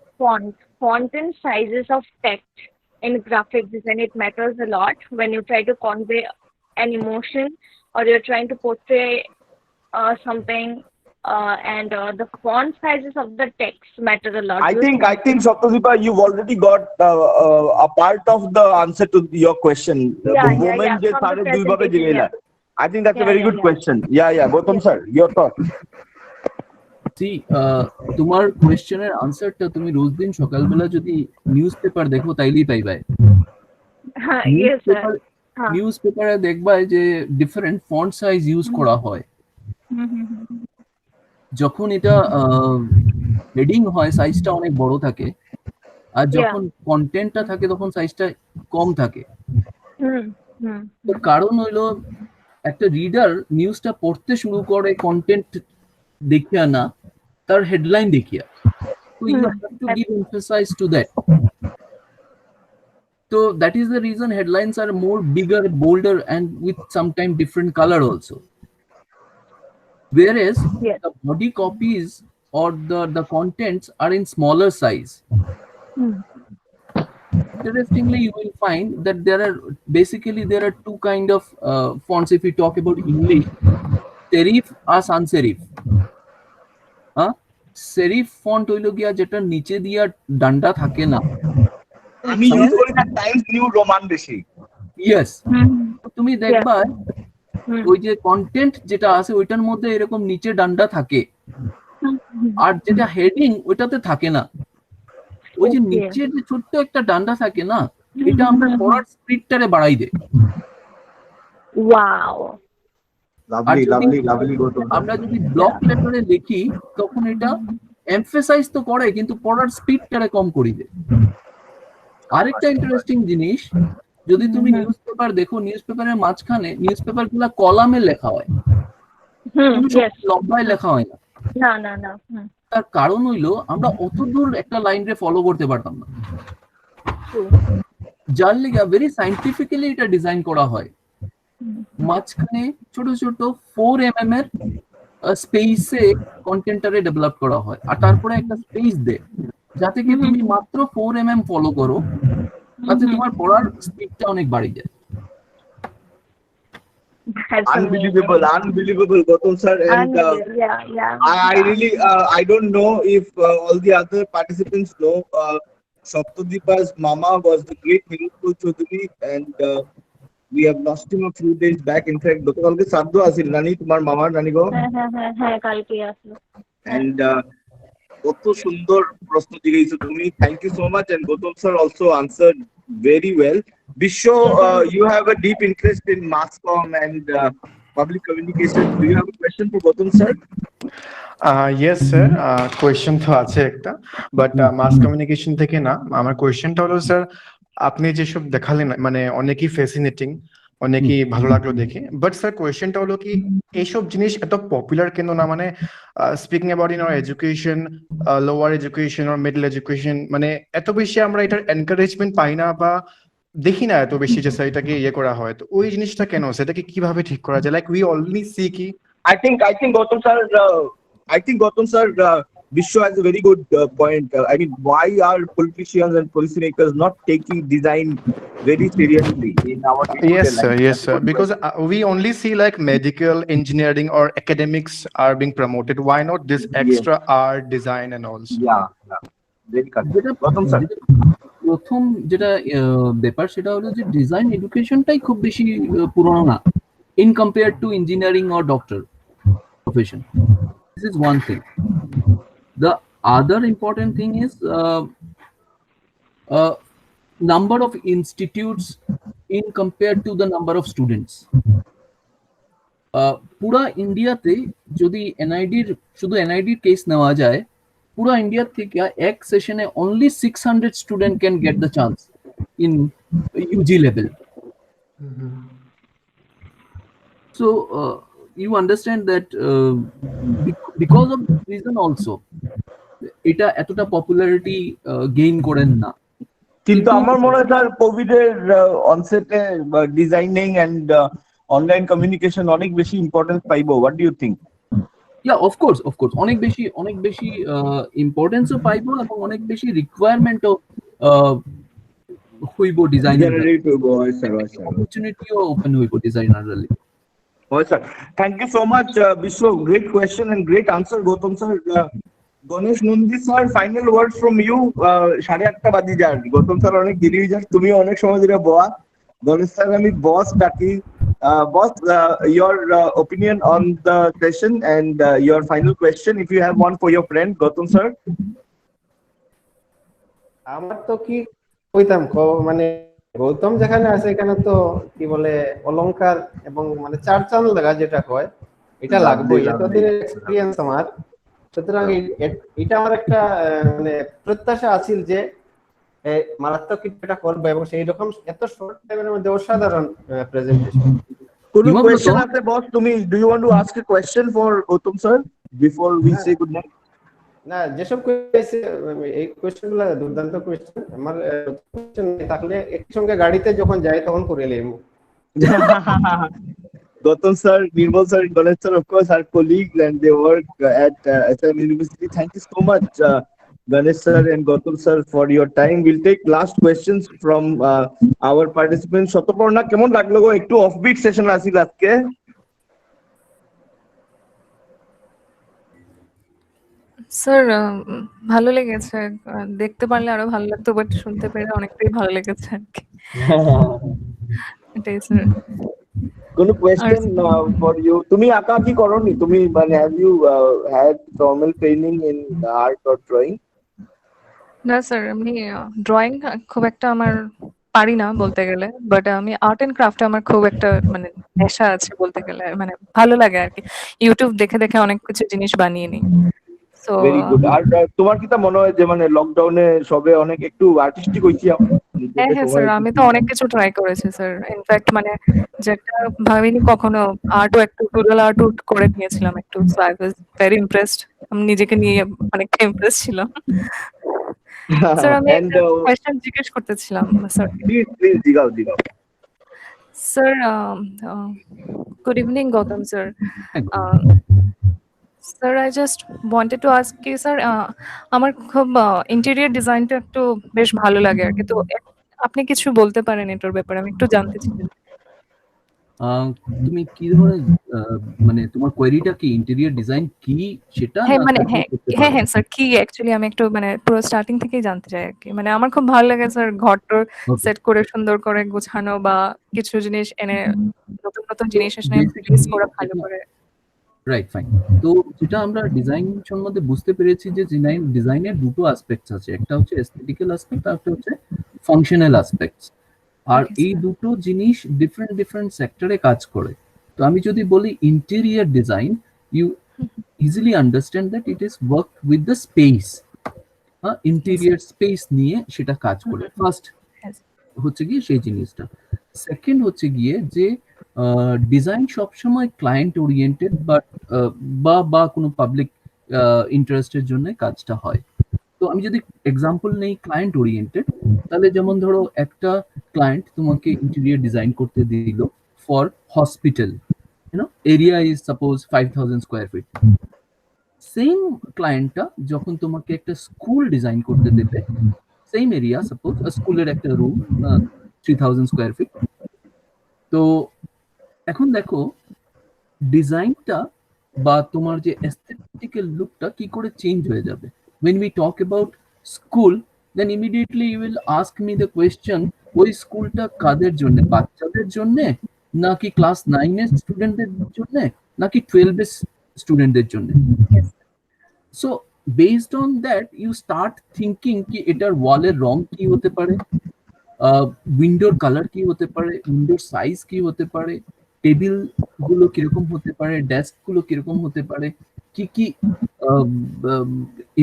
font and sizes of text in graphic design, it matters a lot when you try to convey an emotion or you're trying to portray something, and the font sizes of the text matter a lot. I think Saptadeepa, you've already got a part of the answer to your question. Yeah, The woman yeah, je from sare the dui bhabe presentation, jegela. I think that's a very good yeah. question. Yeah, Gautam sir, your thought. See, তোমার কোয়েশ্চেনের আনসারটা তুমি রোজ দিন সকালবেলা যদি news paper দেখো তাইলেই পাইবাই। Yes, sir. News পেপারে দেখবা যে ডিফারেন্ট ফন্ট সাইজ ইউজ করা হয়। যখন এটা হেডিং হয় সাইজটা অনেক বড় থাকে, আর যখন কন্টেন্টটা থাকে তখন সাইজটা কম থাকে। তো কারণ হইলো একটা রিডার নিউজটা পড়তে শুরু করে কন্টেন্ট দেখিয়া না, তার হেডলাইন দেখিয়া। So you have to give emphasis to that. So that is the reason headlines are more bigger, bolder, and with sometimes different color also. Whereas the body copies or the contents are in smaller size. Interestingly, you will find that there are two kind of fonts. If we talk about English, serif or sans serif. Serif font হইল গিয়া যেটা নিচে দিয়া ডান্ডা থাকে না, আমি use করি না টাইমস নিউ রোমান বেশি। ইয়েস, তুমি দেখবা ওই যে কন্টেন্ট যেটা আছে ওইটার মধ্যে এরকম নিচে ডান্ডা থাকে, আর যেটা হেডিং ওইটাতে থাকে না। ওই যে নিচে যে ছোট্ট একটা ডান্ডা থাকে না, এটা আমরা পড়ার স্পিডটারে বাড়াই দেয়। ওয়াও, আমরা যদি ব্লক লেটারে লিখি তখন এটা এমফাসাইজ তো করে কিন্তু পড়ার স্পিডটারে কম করে দেয়। আরেকটা ইন্টারেস্টিং জিনিস, যদি তুমি নিউজ পেপার দেখো, নিউজ পেপারের মাঝখানে নিউজ পেপার গুলা কলামে লেখা হয়, লম্বায় লেখা হয় না। তার কারণ হইলো আমরা অত দূর একটা লাইন রে ফলো করতে পারতাম না, যার লিগা ভেরি সাইন্টিফিক্যালি এটা ডিজাইন করা হয়। মাঝখানে ছোট ছোট 4 mm এর স্পেসে কন্টেন্টারে ডেভেলপ করা হয়, আর তারপরে একটা স্পেস দেয় যাতে কি তুমি মাত্র 4 mm ফলো করো, তাতে তোমার পড়ার স্পিডটা অনেক বাড়ে যায়। Unbelievable, Gautam sir. And I really, I don't know if all the other participants know, Saptadeepa's mama was the great Nilukul Chaudhary, and we have lost him a few days back. In fact, গতকালকে শ্রাদ্ধ আছিল নানি, তোমার মামার নানি গো। হ্যাঁ কালকে আসলো। And কত সুন্দর প্রশ্ন জিজ্ঞাসা তুমি, thank you so much. And Gautam sir also answered very well. Bisho, you have a deep interest in mass comm and public communication. Do you have a question for Gautam sir? Yes sir, question তো আছে একটা, but mass communication থেকে না। আমার কোয়েশ্চেনটা হলো sir, আপনি যেসব দেখালেন মানে অনেকই ফ্যাসিনেটিং, অনেকই ভালো লাগলো দেখে, বাট স্যার কোয়েশ্চেনটা হলো কি এইসব জিনিস এত পপুলার কেন না? মানে speaking about in our education, lower education or middle education, মানে এত বেশি আমরা এটার এনকারেজমেন্ট পাই না বা দেখি না এত বেশি যে স্যার এটাকে ইয়ে করা হয়। তো ওই জিনিসটা কেন, সেটাকে কিভাবে ঠিক করা যায়? লাইক উই অনলি সি কি I think Gautam sir, Vishwa has a very good point. I mean, why are politicians and policymakers not taking design very seriously in our Yes sir, because we only see like medical, engineering or academics are being promoted. Why not this extra art, design and all? Yeah, very correct. Gautam sir, প্রথম যেটা ব্যাপার সেটা হলো যে design এডুকেশনটাই খুব বেশি পুরনো না in compare to engineering or doctor profession. This is one thing. The other important thing is number of institutes in compared to the number of students. পুরা ইন্ডিয়াতে যদি এনআইডির শুধু এনআইডির কেস নেওয়া যায়, পুরা ইন্ডিয়া থেকে এক সেশনে only 600 student can get the chance in UG level. So you understand that because of this reason also এটা এতটা পপুলারিটি গেইন করেন না। কিন্তু আমার মনে হয় স্যার কোভিড এর অনসেটে ডিজাইনিং এন্ড অনলাইন কমিউনিকেশন অনেক বেশি ইম্পর্টেন্স পাইবো। What do you think? Yeah of course অনেক বেশি ইম্পর্টেন্সও পাইবো এবং অনেক বেশি রিকোয়ারমেন্টও হইব ডিজাইনার, জেনারেট হইবো। হয় স্যার, হয় স্যার। অপরচুনিটিও ওপেন হইব ডিজাইনারলি। হয় sir. Thank you so much Biswa, great question and great answer Gautam sir. Ganesh Nandi sir, final word from you. 8:30 বাজি যায়, গৌতম স্যার অনেক দেরি হয়ে যায়, তুমি অনেক সময় ধরে বয়া। গণেশ স্যার আমি বস ডাকি। Boss, your opinion on the session and your final question, if you have one for your friend Gautam sir. আমার তো কি কইতাম মানে গৌতম যেখানে আছে এখানে তো কি বলে অলংকার এবং মানে চার চাঁদ লাগা যেটা কয় এটা লাগবে। এতদিনের এক্সপিরিয়েন্স আমার, সুতরাং এটা আমার একটা মানে প্রত্যাশা আছিল যে মারাত্মক কিছু একটা করবে এবং সেই রকম এত শর্ট টাইমের মধ্যে অসাধারণ presentation. Could you question at the boss to me? Do you want to ask a question for Gautam sir before we say good night? না, যেসব এই কোয়েশ্চেনগুলো দুর্দান্ত কোয়েশ্চেন। আমার কোয়েশ্চেন থাকলে একসঙ্গে গাড়িতে যখন যাই তখন করে এলাম। Gautam sir, Nirmal sir, and Ganesh sir, of course, are colleagues and they work at SM University. Thank you so much, Ganesh sir and Gautam sir, for your time. We'll take last questions from our participants. Shataparna, kemon laglo go? Ekটু offbeat session asil ajke. Sir ভালো লেগেছে, দেখতে পারলে আরো ভালো লাগতো, but শুনতে পেরে অনেকটাই ভালো লেগেছে আর কি। এটাই স্যার। কোনো question for you? তুমি আঁকা কি করনি? তুমি মানে have you had formal training in art or drawing? না স্যার, আমি ড্রয়িং খুব একটা আমার পারি না বলতে গেলে, বাট আমি আর্ট এন্ড ক্রাফটে আমার খুব একটা মানে নেশা আছে বলতে গেলে, মানে ভালো লাগে আর কি। ইউটিউব দেখে দেখে অনেক কিছু জিনিস বানিয়ে নিই। So very good. আর তোমার কি তা মনে হয় যে মানে লকডাউনে সবে অনেক একটু আর্টিস্টিক হইছি আমরা? হ্যাঁ স্যার, আমি তো অনেক কিছু ট্রাই করেছি স্যার। ইনফ্যাক্ট মানে যেটা ভাবিনি কখনো, আর্টও একটু ডুডল আর্টও করে নিয়েছিলাম একটু। So I was very impressed, আমি নিজেকে নিয়ে অনেকটা ইমপ্রেস ছিলাম। স্যার আমি একটা কোয়েশ্চেন জিজ্ঞেস করতেছিলাম স্যার। প্লিজ জিগাও। Sir good evening Gautam sir. Sir I just wanted to ask কি স্যার, আমার খুব ইন্টেরিয়র ডিজাইনটা একটু বেশ ভালো লাগে আর কি, তো আপনি কিছু বলতে পারেন এটার ব্যাপারে, আমি একটু জানতে চাই। তুমি কি ধরনের মানে তোমার কোয়েরিটা কি ইন্টেরিয়র ডিজাইন কি সেটা? হ্যাঁ মানে হ্যাঁ স্যার, কি অ্যাকচুয়ালি আমি একটু মানে পুরো স্টার্টিং থেকেই জানতে চাই আর কি। মানে আমার খুব ভালো লাগে স্যার ঘরটর সেট করে সুন্দর করে গোছানো, বা কিছু জিনিস এনে নতুন জিনিস এনে রিলিজ করা ভালো করে। Right, fine. তো যেটা আমরা ডিজাইন সম্বন্ধে বুঝতে পেরেছি যে ডিজাইনের দুটো অ্যাসপেক্টস আছে, একটা হচ্ছে এস্থেটিক্যাল অ্যাসপেক্ট আর একটা হচ্ছে ফাংশনাল অ্যাসপেক্টস। আর এই দুটো জিনিস ডিফারেন্ট সেক্টরে কাজ করে। তো আমি যদি বলি interior design, you easily understand that it is work with the space. Interior space নিয়ে সেটা কাজ করে। ফার্স্ট হচ্ছে গিয়ে সেই জিনিসটা। সেকেন্ড হচ্ছে গিয়ে যে ডিজাইন সবসময় ক্লায়েন্ট ওরিয়েন্টেড বা কোনো পাবলিক ইন্টারেস্টের জন্য কাজটা হয়। তো আমি যদি এক্সাম্পল নেই ক্লায়েন্ট ওরিয়েন্টেড, তাহলে যেমন ধরো একটা ক্লায়েন্ট তোমাকে ইন্টেরিয়র ডিজাইন করতে দিল for hospital, area is suppose 5000 square feet. Same ক্লায়েন্টটা যখন তোমাকে একটা স্কুল ডিজাইন করতে দেবে, সেম এরিয়া সাপোজ স্কুলের একটা রুম 3000 স্কোয়ার ফিট। তো এখন দেখো ডিজাইনটা বা তোমার যে অ্যাস্থেটিক্যাল লুকটা কি করে চেঞ্জ হয়ে যাবে। when we talk about school, then immediately you will ask me the question, ওই স্কুলটা কাদের জন্য? বাচ্চাদের জন্য, নাকি ক্লাস 9 এর স্টুডেন্টদের জন্য, নাকি 12 এর স্টুডেন্টদের জন্য? So based on that you start thinking কি এটার ওয়ালের রং কি হতে পারে, উইন্ডোর কালার কি হতে পারে, উইন্ডোর সাইজ কি হতে পারে, টেবিল গুলো কিরকম হতে পারে, ডেস্ক গুলো কিরকম হতে পারে, কি কি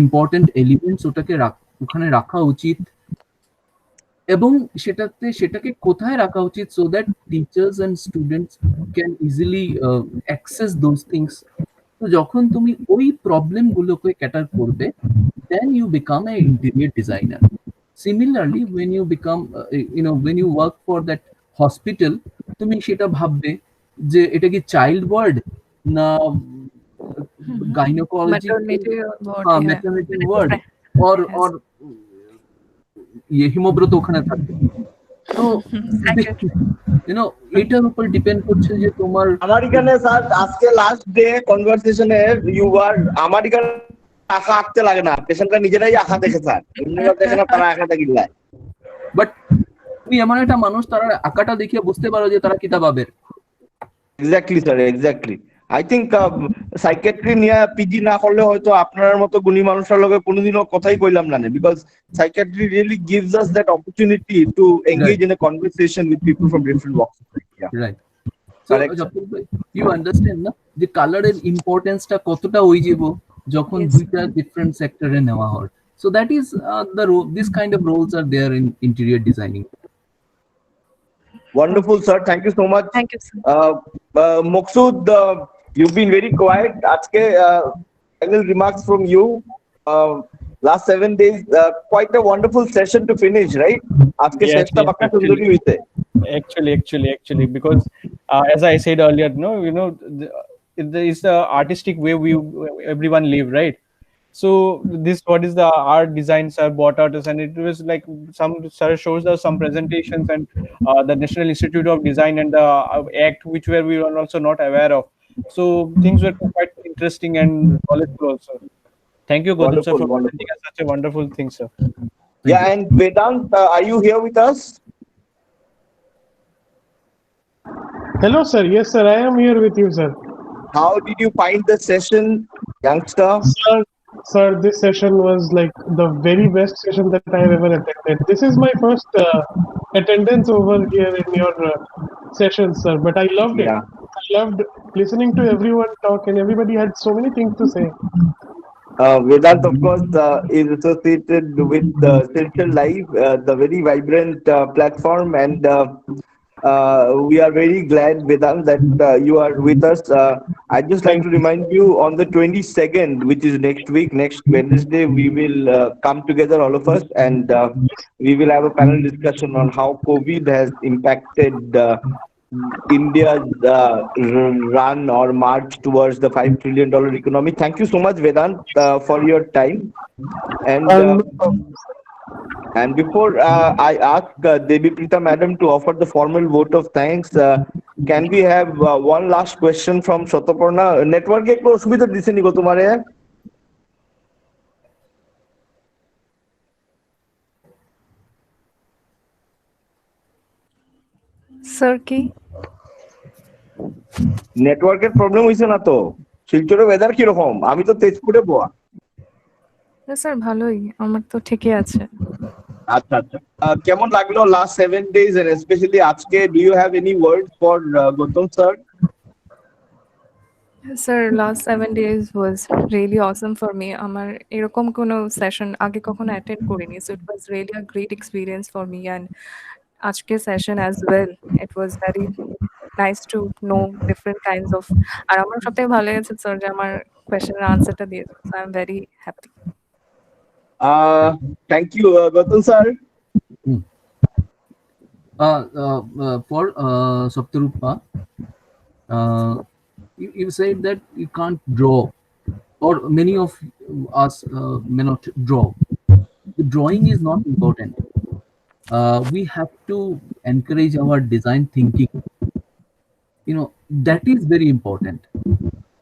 ইম্পর্টেন্ট এলিমেন্টস ওখানে রাখা উচিত, এবং সেটাকে কোথায় রাখা উচিত, so that teachers and students can easily access those things. তো যখন তুমি ওই প্রবলেম গুলোকে ক্যাটার করবে, then you become an interior designer. Similarly, when you become, when you work for that hospital, তুমি সেটা ভাববে যে এটা কি চাইল্ড ওয়ার্ড না গাইনোকোলজি, Maternity ward, হ্যাঁ yeah. ম্যাটারনিটি ওয়ার্ড, or হিমব্রত ওখানে থাকবে। তো এটার উপর ডিপেন্ড করছে যে তোমার আমার এখানে স্যার আজকে লাস্ট ডে কনভারসেশনে আমার এখানে আঁকা আঁকতে লাগে না, পেশেন্টরা নিজেরাই আঁকা দেখে স্যার, দেখে না তারা আঁকাটা গিল্লায়। বাট তুমি এমন একটা মানুষ, তারা আঁকাটা দেখিয়ে বুঝতে পারো যে তারা কিতাবের। Exactly sir, exactly. I think psychiatry নিয়ে পিজি না করলে হয়তো আপনার মতো গুণী মানুষের লগে কোনোদিনও কথাই কইলাম না, because psychiatry really gives us that opportunity to engage in a conversation with people from different walks of life. Right. You understand না যে কালারের ইম্পর্টেন্সটা কতটা ওই যাব যখন দুইটা ডিফারেন্ট সেক্টরে নেওয়া হয়। So that is the this kind of roles are there in interior designing. Wonderful, sir. Thank you so much. Thank you, sir. Maqsood, you've been very quiet. Ajke, final remarks from you. Last 7 days, quite a wonderful session to finish, right? Ajke Yes, seshta yes, bakka actually. sundari hoite. Actually, because as I said earlier, there is the artistic way everyone live, right? So what is the art design sir brought out us, and it was like some sir shows us some presentations and the National Institute of Design and the act which we were also not aware of. So things were quite interesting and knowledgeable also. Thank you, Gautam sir, for presenting us such a wonderful thing, sir. Yeah, and Vedant, are you here with us? Hello, sir. Yes, sir. I am here with you, sir. How did you find the session, youngster? Sir, this session was like the very best session that I have ever attended. This is my first attendance over here in your session, sir. But I loved it. Yeah. I loved listening to everyone talk, and everybody had so many things to say. Vedant, of course, is associated with Silchar Live, the very vibrant platform, and we are very glad, Vedant, that you are with us. I'd just like to remind you, on the 22nd, which is next week, next Wednesday, we will come together, all of us, and we will have a panel discussion on how COVID has impacted India's run or march towards the $5 trillion economy. Thank you so much, Vedant, for your time. And before I ask Devi Preeta Madam to offer the formal vote of thanks, can we have one last question from Shataparna? Network ekটু অসুবিধা দিছে নি গো তোমারে? Sir, কি? নেটওয়ার্কের problem হইছে না তো? শিলচরের ওয়েদার কি রকম? আমি তো তেজপুরে বোয়া। না স্যার, ভালোই, আমার তো ঠিকই আছে। আচ্ছা আচ্ছা, কেমন লাগলো last 7 days and especially আজকে? Do you have any words for Gautam sir? Sir, last 7 days was really awesome for me. আমার এরকম কোনো সেশন আগে কখনো অ্যাটেন্ড করিনি, so it was really a great experience for me, and আজকে session as well, it was very nice to know different kinds of, আর আমার সবথেকে ভালো লেগেছে স্যার যে আমার কোয়েশ্চেনের আনসারটা দিয়েছে, so I am very happy. Thank you, Gautam sir. For Saptarupa, you said that you can't draw, or many of us may not draw. The drawing is not important. We have to encourage our design thinking. That is very important.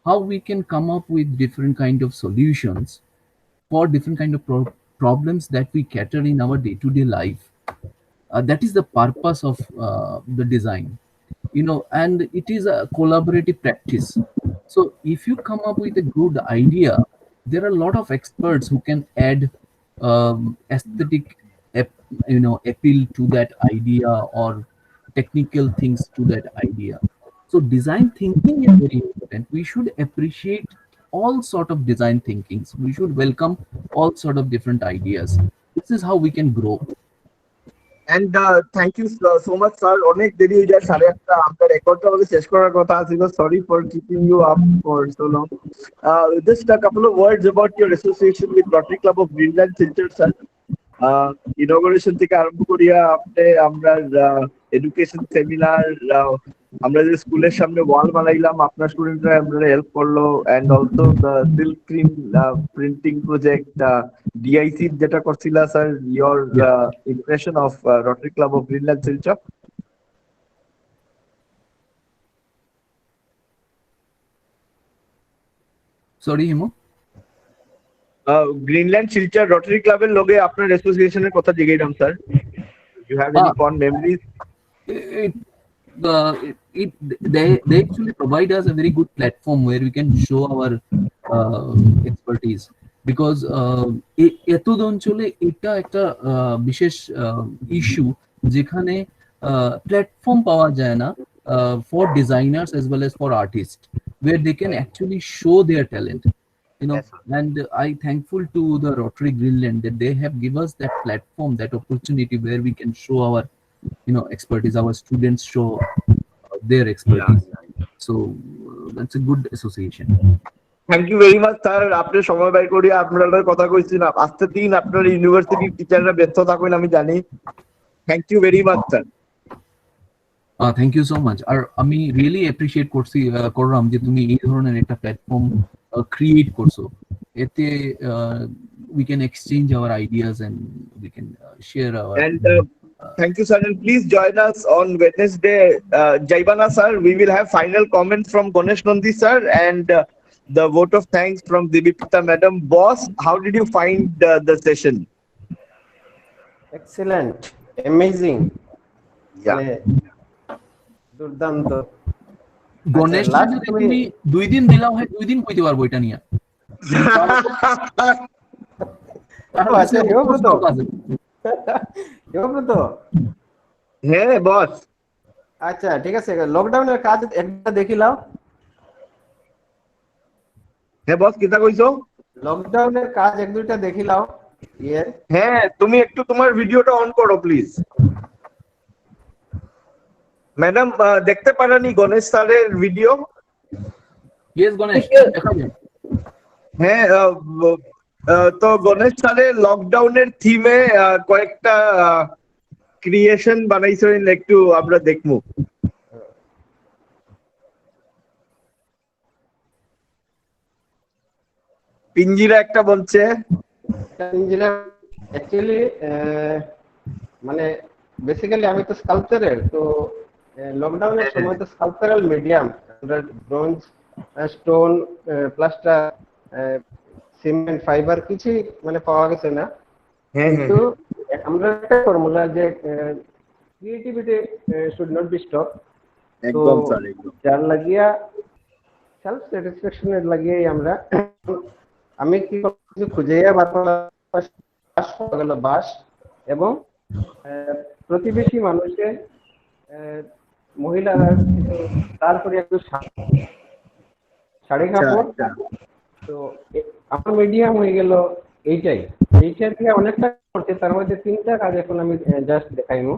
How we can come up with different kind of solutions for different kind of problems that we cater in our day-to-day life. That is the purpose of the design, and it is a collaborative practice. So if you come up with a good idea, there are a lot of experts who can add aesthetic appeal to that idea, or technical things to that idea. So design thinking is very important. We should appreciate all sort of design thinkings. We should welcome all sort of different ideas. This is how we can grow. And thank you so much, sir. অনেক দেরি হয়ে যায়, 8:30 আমরা রেকর্ডটা আমাদের শেষ করার কথা ছিল. Sorry for keeping you up for so long. Just a couple of words about your association with Rotary Club of Greenland Silchar, sir. ইনগুরেশন থেকে আরম্ভ করিয়া আপনি আমরা এডুকেশন সেমিনার, আমরা যে স্কুলের সামনে ওয়াল বানাইলাম, আপনার স্টুডেন্টরা আমরা হেল্প করলো, and also the silk cream printing project, DIC যেটা করছিলা sir, your impression of Rotary Club of Greenland Silchar. Sorry Himu, Greenland Silchar Rotary ক্লাবের লগে আপনার অ্যাসোসিয়েশনের কথা জিজ্ঞাইলাম sir. You have any fond memories? They actually provide us a very good platform where we can show our expertise, because এতদ অঞ্চলে এটা একটা বিশেষ ইস্যু যেখানে প্ল্যাটফর্ম পাওয়া যায় না for designers as well as for artists, where they can actually show their talent, you know. And I thankful to the Rotary Greenland that they have given us that platform, that opportunity where we can show our, you know, expertise. Our students show their expertise. So that's a good association. Thank you very much sir. আপনি সময় বের করিয়া আপনাদের কথা কইছেন. আজকে দিন আপনার ইউনিভার্সিটির টিচাররা ব্যস্ত থাকেন আমি জানি. Thank you very much sir. Thank you so much. আর আমি রিয়েলি অ্যাপ্রিশিয়েট করলাম যে তুমি এই ধরনের একটা প্ল্যাটফর্ম ক্রিয়েট করছো. এতে we can exchange our ideas and we can share our. And thank you sir, and please join us on Wednesday. Jaibana sir, we will have final comments from Ganesh Nandi sir and the vote of thanks from Dibipita madam. Boss, how did you find the session? Excellent, amazing. Yeah. দুর্দান্ত. গণেশ তুমি 2 দিন দিলাও, হয় 2 দিন কইতে পারবো এটা নিয়ে. আচ্ছা হ্যাঁ বস. আচ্ছা ঠিক আছে, লকডাউনের কাজ একটা দেখিলাও. হ্যাঁ বস, কিটা কইছো? লকডাউনের কাজ এক দুইটা দেখিলাও. হ্যাঁ, তুমি একটু তোমার ভিডিওটা অন করো প্লিজ. ম্যাডাম দেখতে পারেনি গণেশ স্যারের ভিডিও? ইয়েস গণেশ, দেখা যায়. হ্যাঁ, তো গণেশ স্যারের লকডাউনের থিমে কয়েকটা ক্রিয়েশন বানাইছেন, একটু আমরা দেখবো. পিঞ্জিরা একটা বলছে. পিঞ্জিরা অ্যাকচুয়ালি মানে বেসিক্যালি আমি তো স্কাল্পচারের, তো লকডাউনের সময় তো sculptural medium, bronze, stone, plaster, cement, fibre কিছু মানে পাওয়া গেছে না. কিন্তু আমরা একটা ফর্মুলা যে creativity should not be stop. একদম স্যার, একদম যার লাগিয়া সেলফ স্যাটিসফ্যাকশনের লাগিয়ে আমরা আমি কি কিছু খুঁজেইয়া বাস এবং প্রতিবেশী মানুষের মহিলারা তারপরে একটু শাড়ি কাপড়. তো আমার মিডিয়াম হয়ে গেল এইটাই. এইটার থেকে অনেকটা করতে, তার মধ্যে 3টা কাজ এখন আমি জাস্ট দেখাইমু.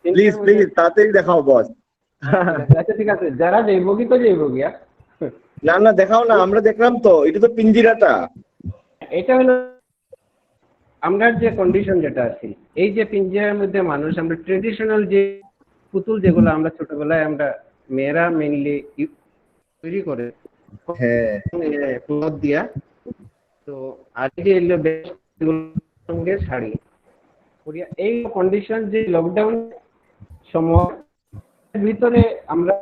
প্লিজ প্লিজ তাড়াতাড়ি দেখাও বস. আচ্ছা ঠিক আছে, যারা যাইব কি তো যাইব গিয়া. না না দেখাও না, আমরা দেখলাম তো, এটা তো পিঞ্জিরাটা. এটা হলো আমরা যে কন্ডিশন যেটা আছে, এই যে পিঞ্জিরার মধ্যে মানুষ, আমরা ট্রেডিশনাল যে পুতুল যেগুলো আমরা ছোটবেলায় আমরা মেয়েরা মেইনলি তৈরি করে, হ্যাঁ ক্লথ দিয়া, তো আর যে সঙ্গে শাড়ি করিয়া, এই কন্ডিশন যে লকডাউন সময় ভিতরে আমরা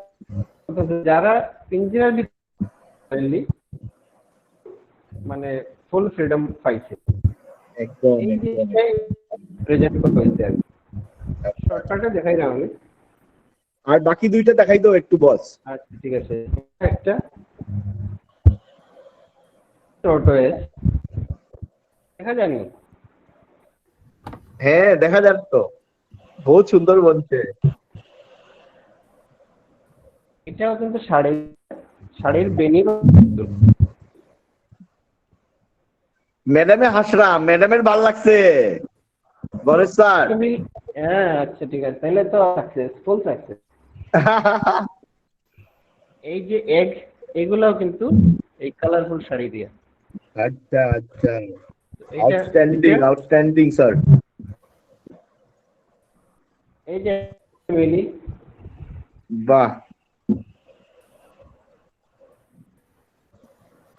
যারা পিঞ্জিরার ভিতরে মানে ফুল ফ্রিডম পাইছে, একদম প্রেজেন্ট করতে হয়েছে। শর্টকাটে দেখাই না আমি, আর বাকি দুইটা দেখাই দাও একটু বস। আচ্ছা ঠিক আছে, একটা টর্টোয়েস দেখা যায়নি? হ্যাঁ দেখা যান তো, বহুত সুন্দর বলছে। এটাও কিন্তু শাড়ির বেনি। ম্যাডামে হাসরা, ম্যাডামের ভাল লাগছে। Ganesh sir. হ্যাঁ আচ্ছা ঠিক আছে, তাহলে তো সাকসেস, ফুল সাকসেস। এই যে এগ, এগুলাও কিন্তু এই কালারফুল শাড়ি দিয়ে। আচ্ছা আচ্ছা, এইটা আউটস্ট্যান্ডিং স্যার। এই যে মিলি, বাহ,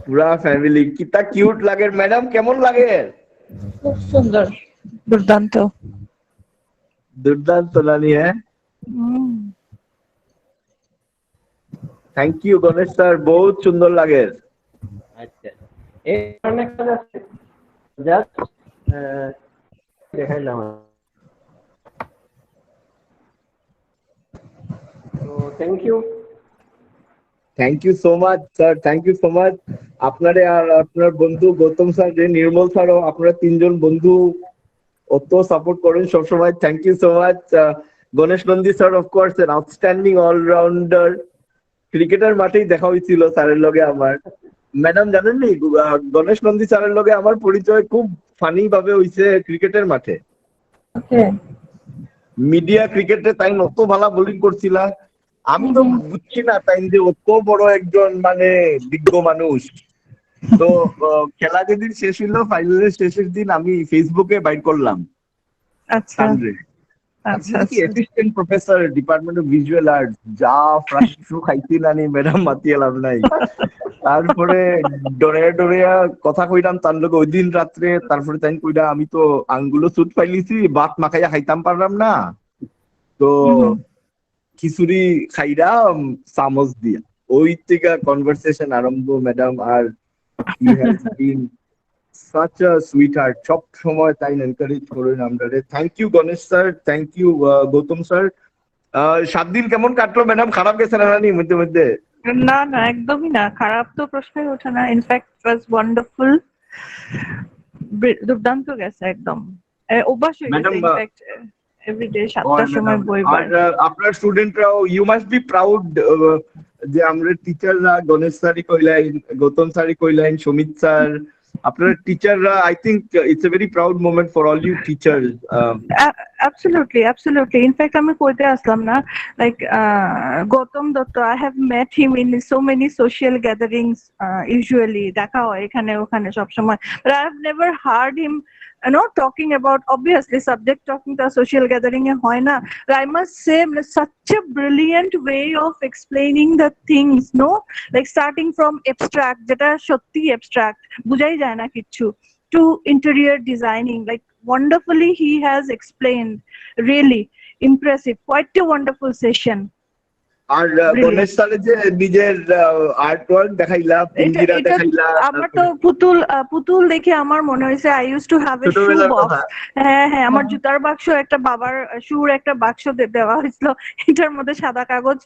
পুরা ফ্যামিলি কিতা কিউট লাগে। ম্যাডাম কেমন লাগে? খুব সুন্দর, দুর্দান্ত। দুর্দান্ত নানি। হ্যাঁ, হুম। থ্যাংক ইউ গণেশ স্যার, বহুত সুন্দর লাগে। আচ্ছা এই অনেক কাজ আছে, জাস্ট দেখাইলাম। তো thank you so much sir, thank you so much. আপনারে আর আপনার বন্ধু গৌতম স্যার, যে নির্মল স্যারও, আপনারা তিনজন বন্ধু অত সাপোর্ট করেন সবসময়। Thank you so much. Ganesh Nandi sir of course an outstanding allrounder. ক্রিকেটের মাঠেই দেখা হয়েছিল স্যারের লগে আমার। ম্যাডাম জানেননি, গণেশ নন্দী স্যারের লগে আমার পরিচয় খুব ফানি ভাবে হইছে ক্রিকেটের মাঠে। মিডিয়া ক্রিকেটে তাই অত ভালো বোলিং করছিলা, আমি তো বুঝছি না তাই যে অত বড় একজন মানে বিজ্ঞ মানুষ। তো খেলা যেদিন শেষ হইলো, ফাইনালের শেষের দিন আমি ফেসবুকে বাইর করলাম আচ্ছা আপনি কি assistant professor department of visual arts, যা ফ্রাস্ট্রু খাইছিলানি ম্যাডাম, মাতিয়ে লাভ নাই। তারপরে ডরিয়া কথা কইলাম তার লোক ওই দিন রাত্রে। তারপরে তাই কইরা আমি তো আঙ্গুলো সুট ফাইলিছি, বাত মাখাইয়া খাইতাম পারলাম না, তো খিচুড়ি খাইরা চামচ দিয়া। ওই থেকে কনভারসেশন আরম্ভ ম্যাডাম। আর he has been such a sweetheart, সব সময় তাই এনকারেজ করেন আমরারে। Thank you Ganesh sir, thank you Gautam sir. 7 দিন কেমন কাটলো ম্যাডাম? খারাপ গেছে না নানি মধ্যে মধ্যে? না না, একদমই না, খারাপ তো প্রশ্নই ওঠে না। ইনফ্যাক্ট ওয়াজ ওয়ান্ডারফুল, দুর্দান্ত গেছে একদম। অভ্যাস হয়ে গেছে। ইনফ্যাক্ট এভরিডে 7টার সময় বই আর আপনার স্টুডেন্টরাও, ইউ মাস্ট বি প্রাউড যে আমরা টিচাররা, গণেশ স্যারই কইলেন, গৌতম স্যারই কইলেন, সমিত স্যার, আপনার টিচাররা, I think it's a very proud moment for all you teachers. Absolutely. In fact, আমি কইতে আসলাম না, like Gautam Datta, I have met him in so many social gatherings, usually দেখা হয় এখানে ওখানে সব সময়, but I have never heard him talking about, obviously subject talking to a social gathering এ হয় না, but I must say such a brilliant way of explaining the things, no, like starting from abstract, যেটা সত্যি abstract, বুঝাই যায় না কিচ্ছু, to interior designing, like wonderfully he has explained. Really impressive, quite a wonderful session. আর গণেশ স্যারের যে নিজের art work দেখাইলা, পুঞ্জিরা দেখাইলা, আমার তো পুতুল দেখে আমার মনে হয়েছে I used to have a shoe box. হ্যাঁ, আমার জুতার বাক্স, একটা বাবার শুর একটা বাক্স দেওয়া হয়েছিল, এটার মধ্যে সাদা কাগজ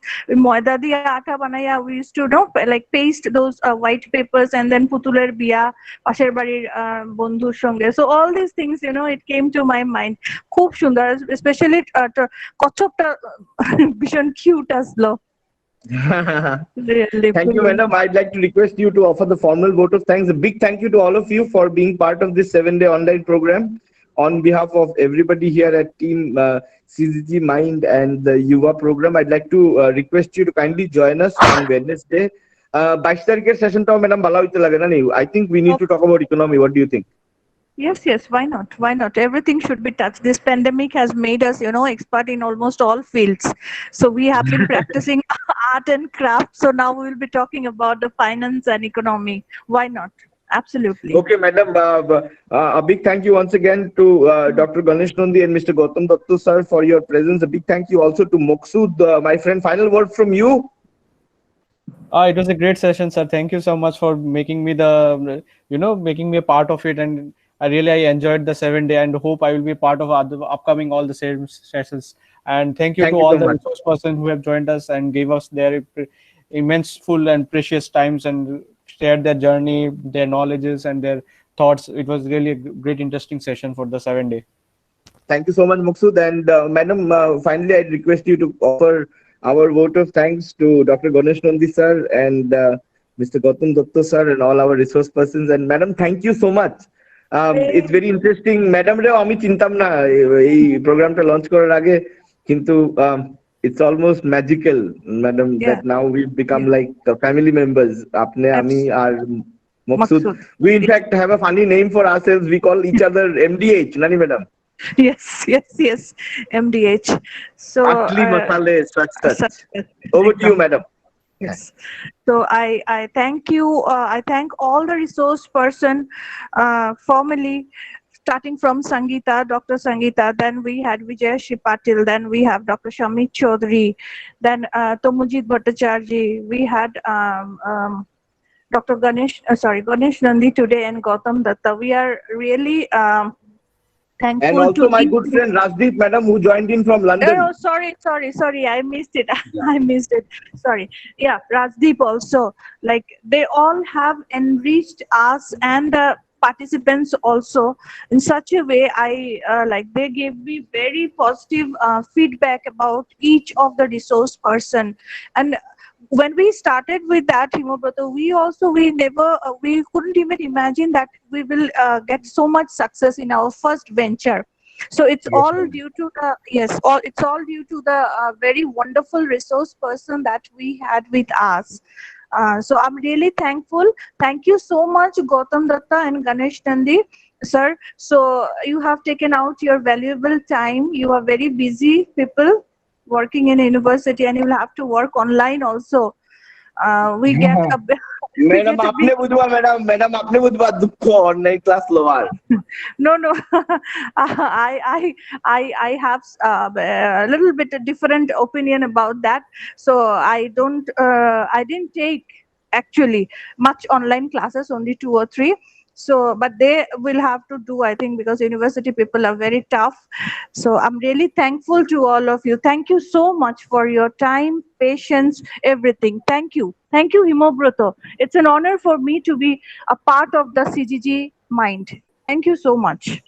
ময়দা দিয়ে আঠা বানাইয়া we used to like paste those white papers, and then পুতুলের বিয়া পাশের বাড়ির বন্ধুর সঙ্গে, so all these things it came to my mind. খুব সুন্দর, especially কচ্ছপটা ভীষণ কিউট আসলো। Really, thank you madam. I'd like to request you to offer the formal vote of thanks. A big thank you to all of you for being part of this 7-day online program. On behalf of everybody here at team CGG Mind and the Yuva program, I'd like to request you to kindly join us on Wednesday. 22 তারিখের সেশনটাও madam ভালো হইতে লাগে না? I think we need to talk about economy. What do you think? Yes, why not? Everything should be touched. This pandemic has made us expert in almost all fields, so we have been practicing art and craft, so now we will be talking about the finance and economy. Why not? Absolutely. Okay madam, a big thank you once again to Dr. Ganesh Nandi and Mr. Gautam Datta sir for your presence. A big thank you also to Moksud, my friend. Final word from you. It was a great session, sir. Thank you so much for making me making me a part of it, and I enjoyed the 7-day, and hope I will be part of the upcoming all the same sessions. And thank you to all the resource persons who have joined us and gave us their immense, full and precious times and shared their journey, their knowledges and their thoughts. It was really a great, interesting session for the 7-day. Thank you so much, Moksud. And madam, finally, I request you to offer our vote of thanks to Dr. Ganesh Nandi sir and Mr. Gautam Datta sir and all our resource persons. And madam, thank you so much It's very interesting. Madam রেও আমি চিনতাম না এই প্রোগ্রামটা launch করার আগে, কিন্তু it's almost magical, madam, Yeah. that now we've become like family members. আপনি, আমি আর মকসুদ. Maksud. We in fact have a funny name for ourselves. We call each other MDH, Nani madam. Yes, MDH. So Asli masale such. such- Over to you, madam. Yes. So I thank you. I thank all the resource person, formally, starting from Sangeeta, Dr. Sangeeta. Then we had Vijay Patil. Then we have Dr. Shamit Chaudhary. Then Tomujit Bhattacharya. We had Dr. Ganesh Nandi today and Gautam Datta. We are really thankful And also to my each- good friend Rajdeep, madam, who joined in from London. Oh, sorry. I missed it. I missed it. Sorry. Yeah, Rajdeep also. Like they all have enriched us and the participants also in such a way. Like they gave me very positive feedback about each of the resource person. And when we started with that, Himobroto, we couldn't even imagine that we will get so much success in our first venture. So it's Yes, all ma'am. due to the it's all due to the very wonderful resource person that we had with us. So I'm really thankful. Thank you so much, Gautam Datta and Ganesh Nandi, sir. So you have taken out your valuable time. You are very busy people working in a university, and you will have to work online also. We get a Madam, आपने बुझवा madam आपने बुझवा दुख online class लोवार. no. I have a little bit a different opinion about that. So I didn't take actually much online classes, only 2 or 3. So, but they will have to do, I think, because university people are very tough. So I'm really thankful to all of you. Thank you so much for your time, patience, everything. Thank you, Himobroto. It's an honor for me to be a part of the CGG Mind. Thank you so much.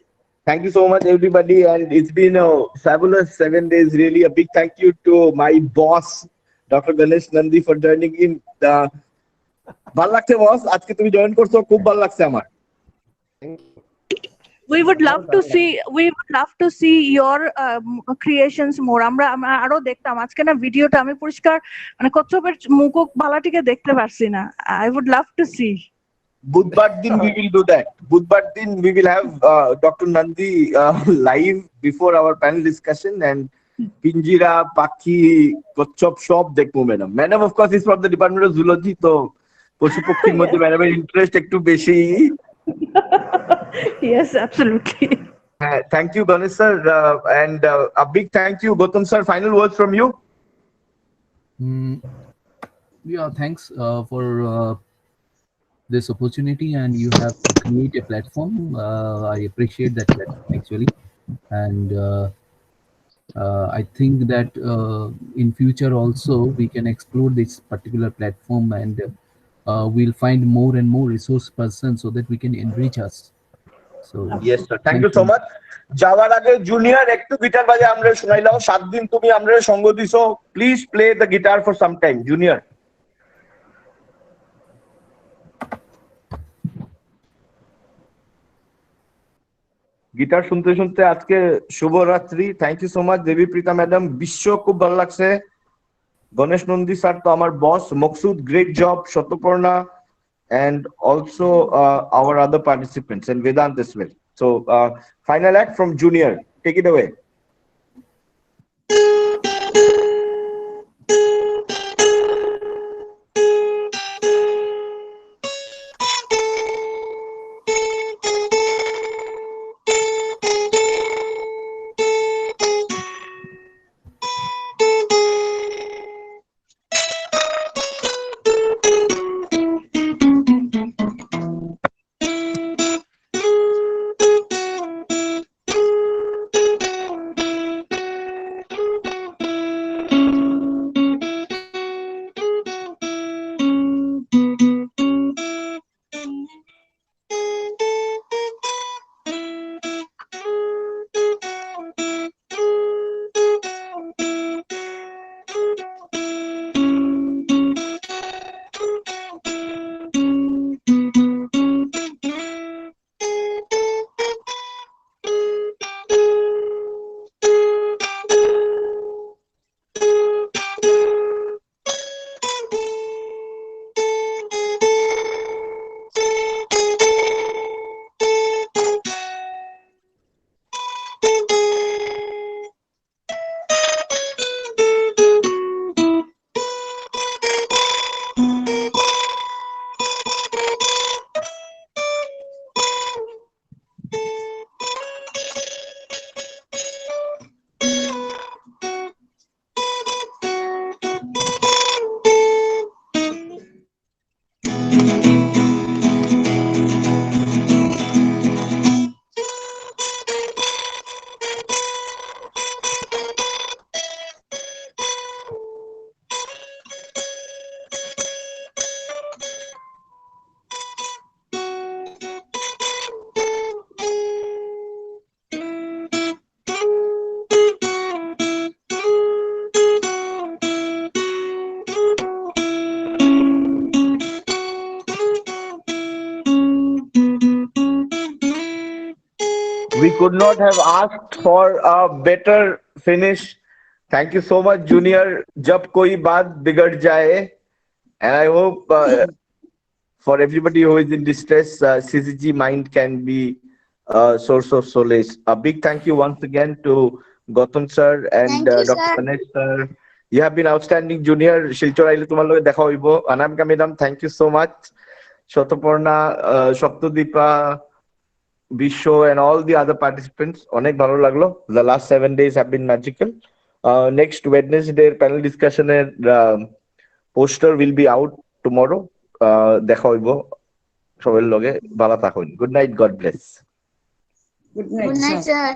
Thank you so much, everybody, and it's been a fabulous 7 days. Really, a big thank you to my boss, Dr. Ganesh Nandi, for joining in. ভাল লাগছে বস, আজকে তুমি join করছো, খুব ভালো লাগছে আমার। We would love to see your creations more. আমরা আরো দেখতাম। আজকে না ভিডিওটা আমি পরিষ্কার মানে কচ্ছপের মুখ বালাটিকে দেখতে পারছি না। I would love to see. বুধবার দিন we will do that. বুধবার দিন we will have Dr. Nandi live before our panel discussion, and পিঞ্জিরা, পাখি, কচ্ছপ সব দেখবো madam. Madam of course is from the Department of Zoology, তো পশু পক্ষীর মধ্যে ম্যাডামের ইন্টারেস্ট একটু বেশি। Yes, absolutely. Thank you, Ganesh sir, and a big thank you, Gautam sir. Final words from you. Yeah, thanks for this opportunity, and you have created a platform. I appreciate that platform actually, and I think that in future also we can explore this particular platform, and we'll find more and more resource persons so that we can enrich us. So yes sir, thank you so much. যাওয়ার আগে junior একটু guitar বাজে আমরা শুনাইলাম। 7 দিন তুমি আমরা সঙ্গ দিছো, please play the guitar for some time. Junior guitar শুনতে শুনতে আজকে শুভরাত্রি। Thank you so much Debiprita madam, Biswa খুব ভালো লাগছে। গণেশ নন্দী স্যার তো আমার boss, Maksud great job, Shataparna, and also our other participants, and Vedant as well. So final act from Junior, take it away. we could not have asked for a better finish. Thank you so much, Junior. Jab koi baat bigad jaye. And I hope for everybody who is in distress, CCG Mind can be a source of solace. A big thank you once again to Gautam sir and Thank you, Dr. sir. Ganesh sir. You have been outstanding, Junior. Shilchor aile tomar loge dekha hoibo. Anamika madam, thank you so much. Shotoporna, Shoptodeepa, Bisho, and all the other participants. Onek bhalo laglo. The last 7 days have been magical. Next Wednesday panel discussion poster will be out tomorrow. দেখা হইব সবার লগে ভালো থাকুন good night god bless Good Good night, sir.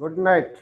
Good night.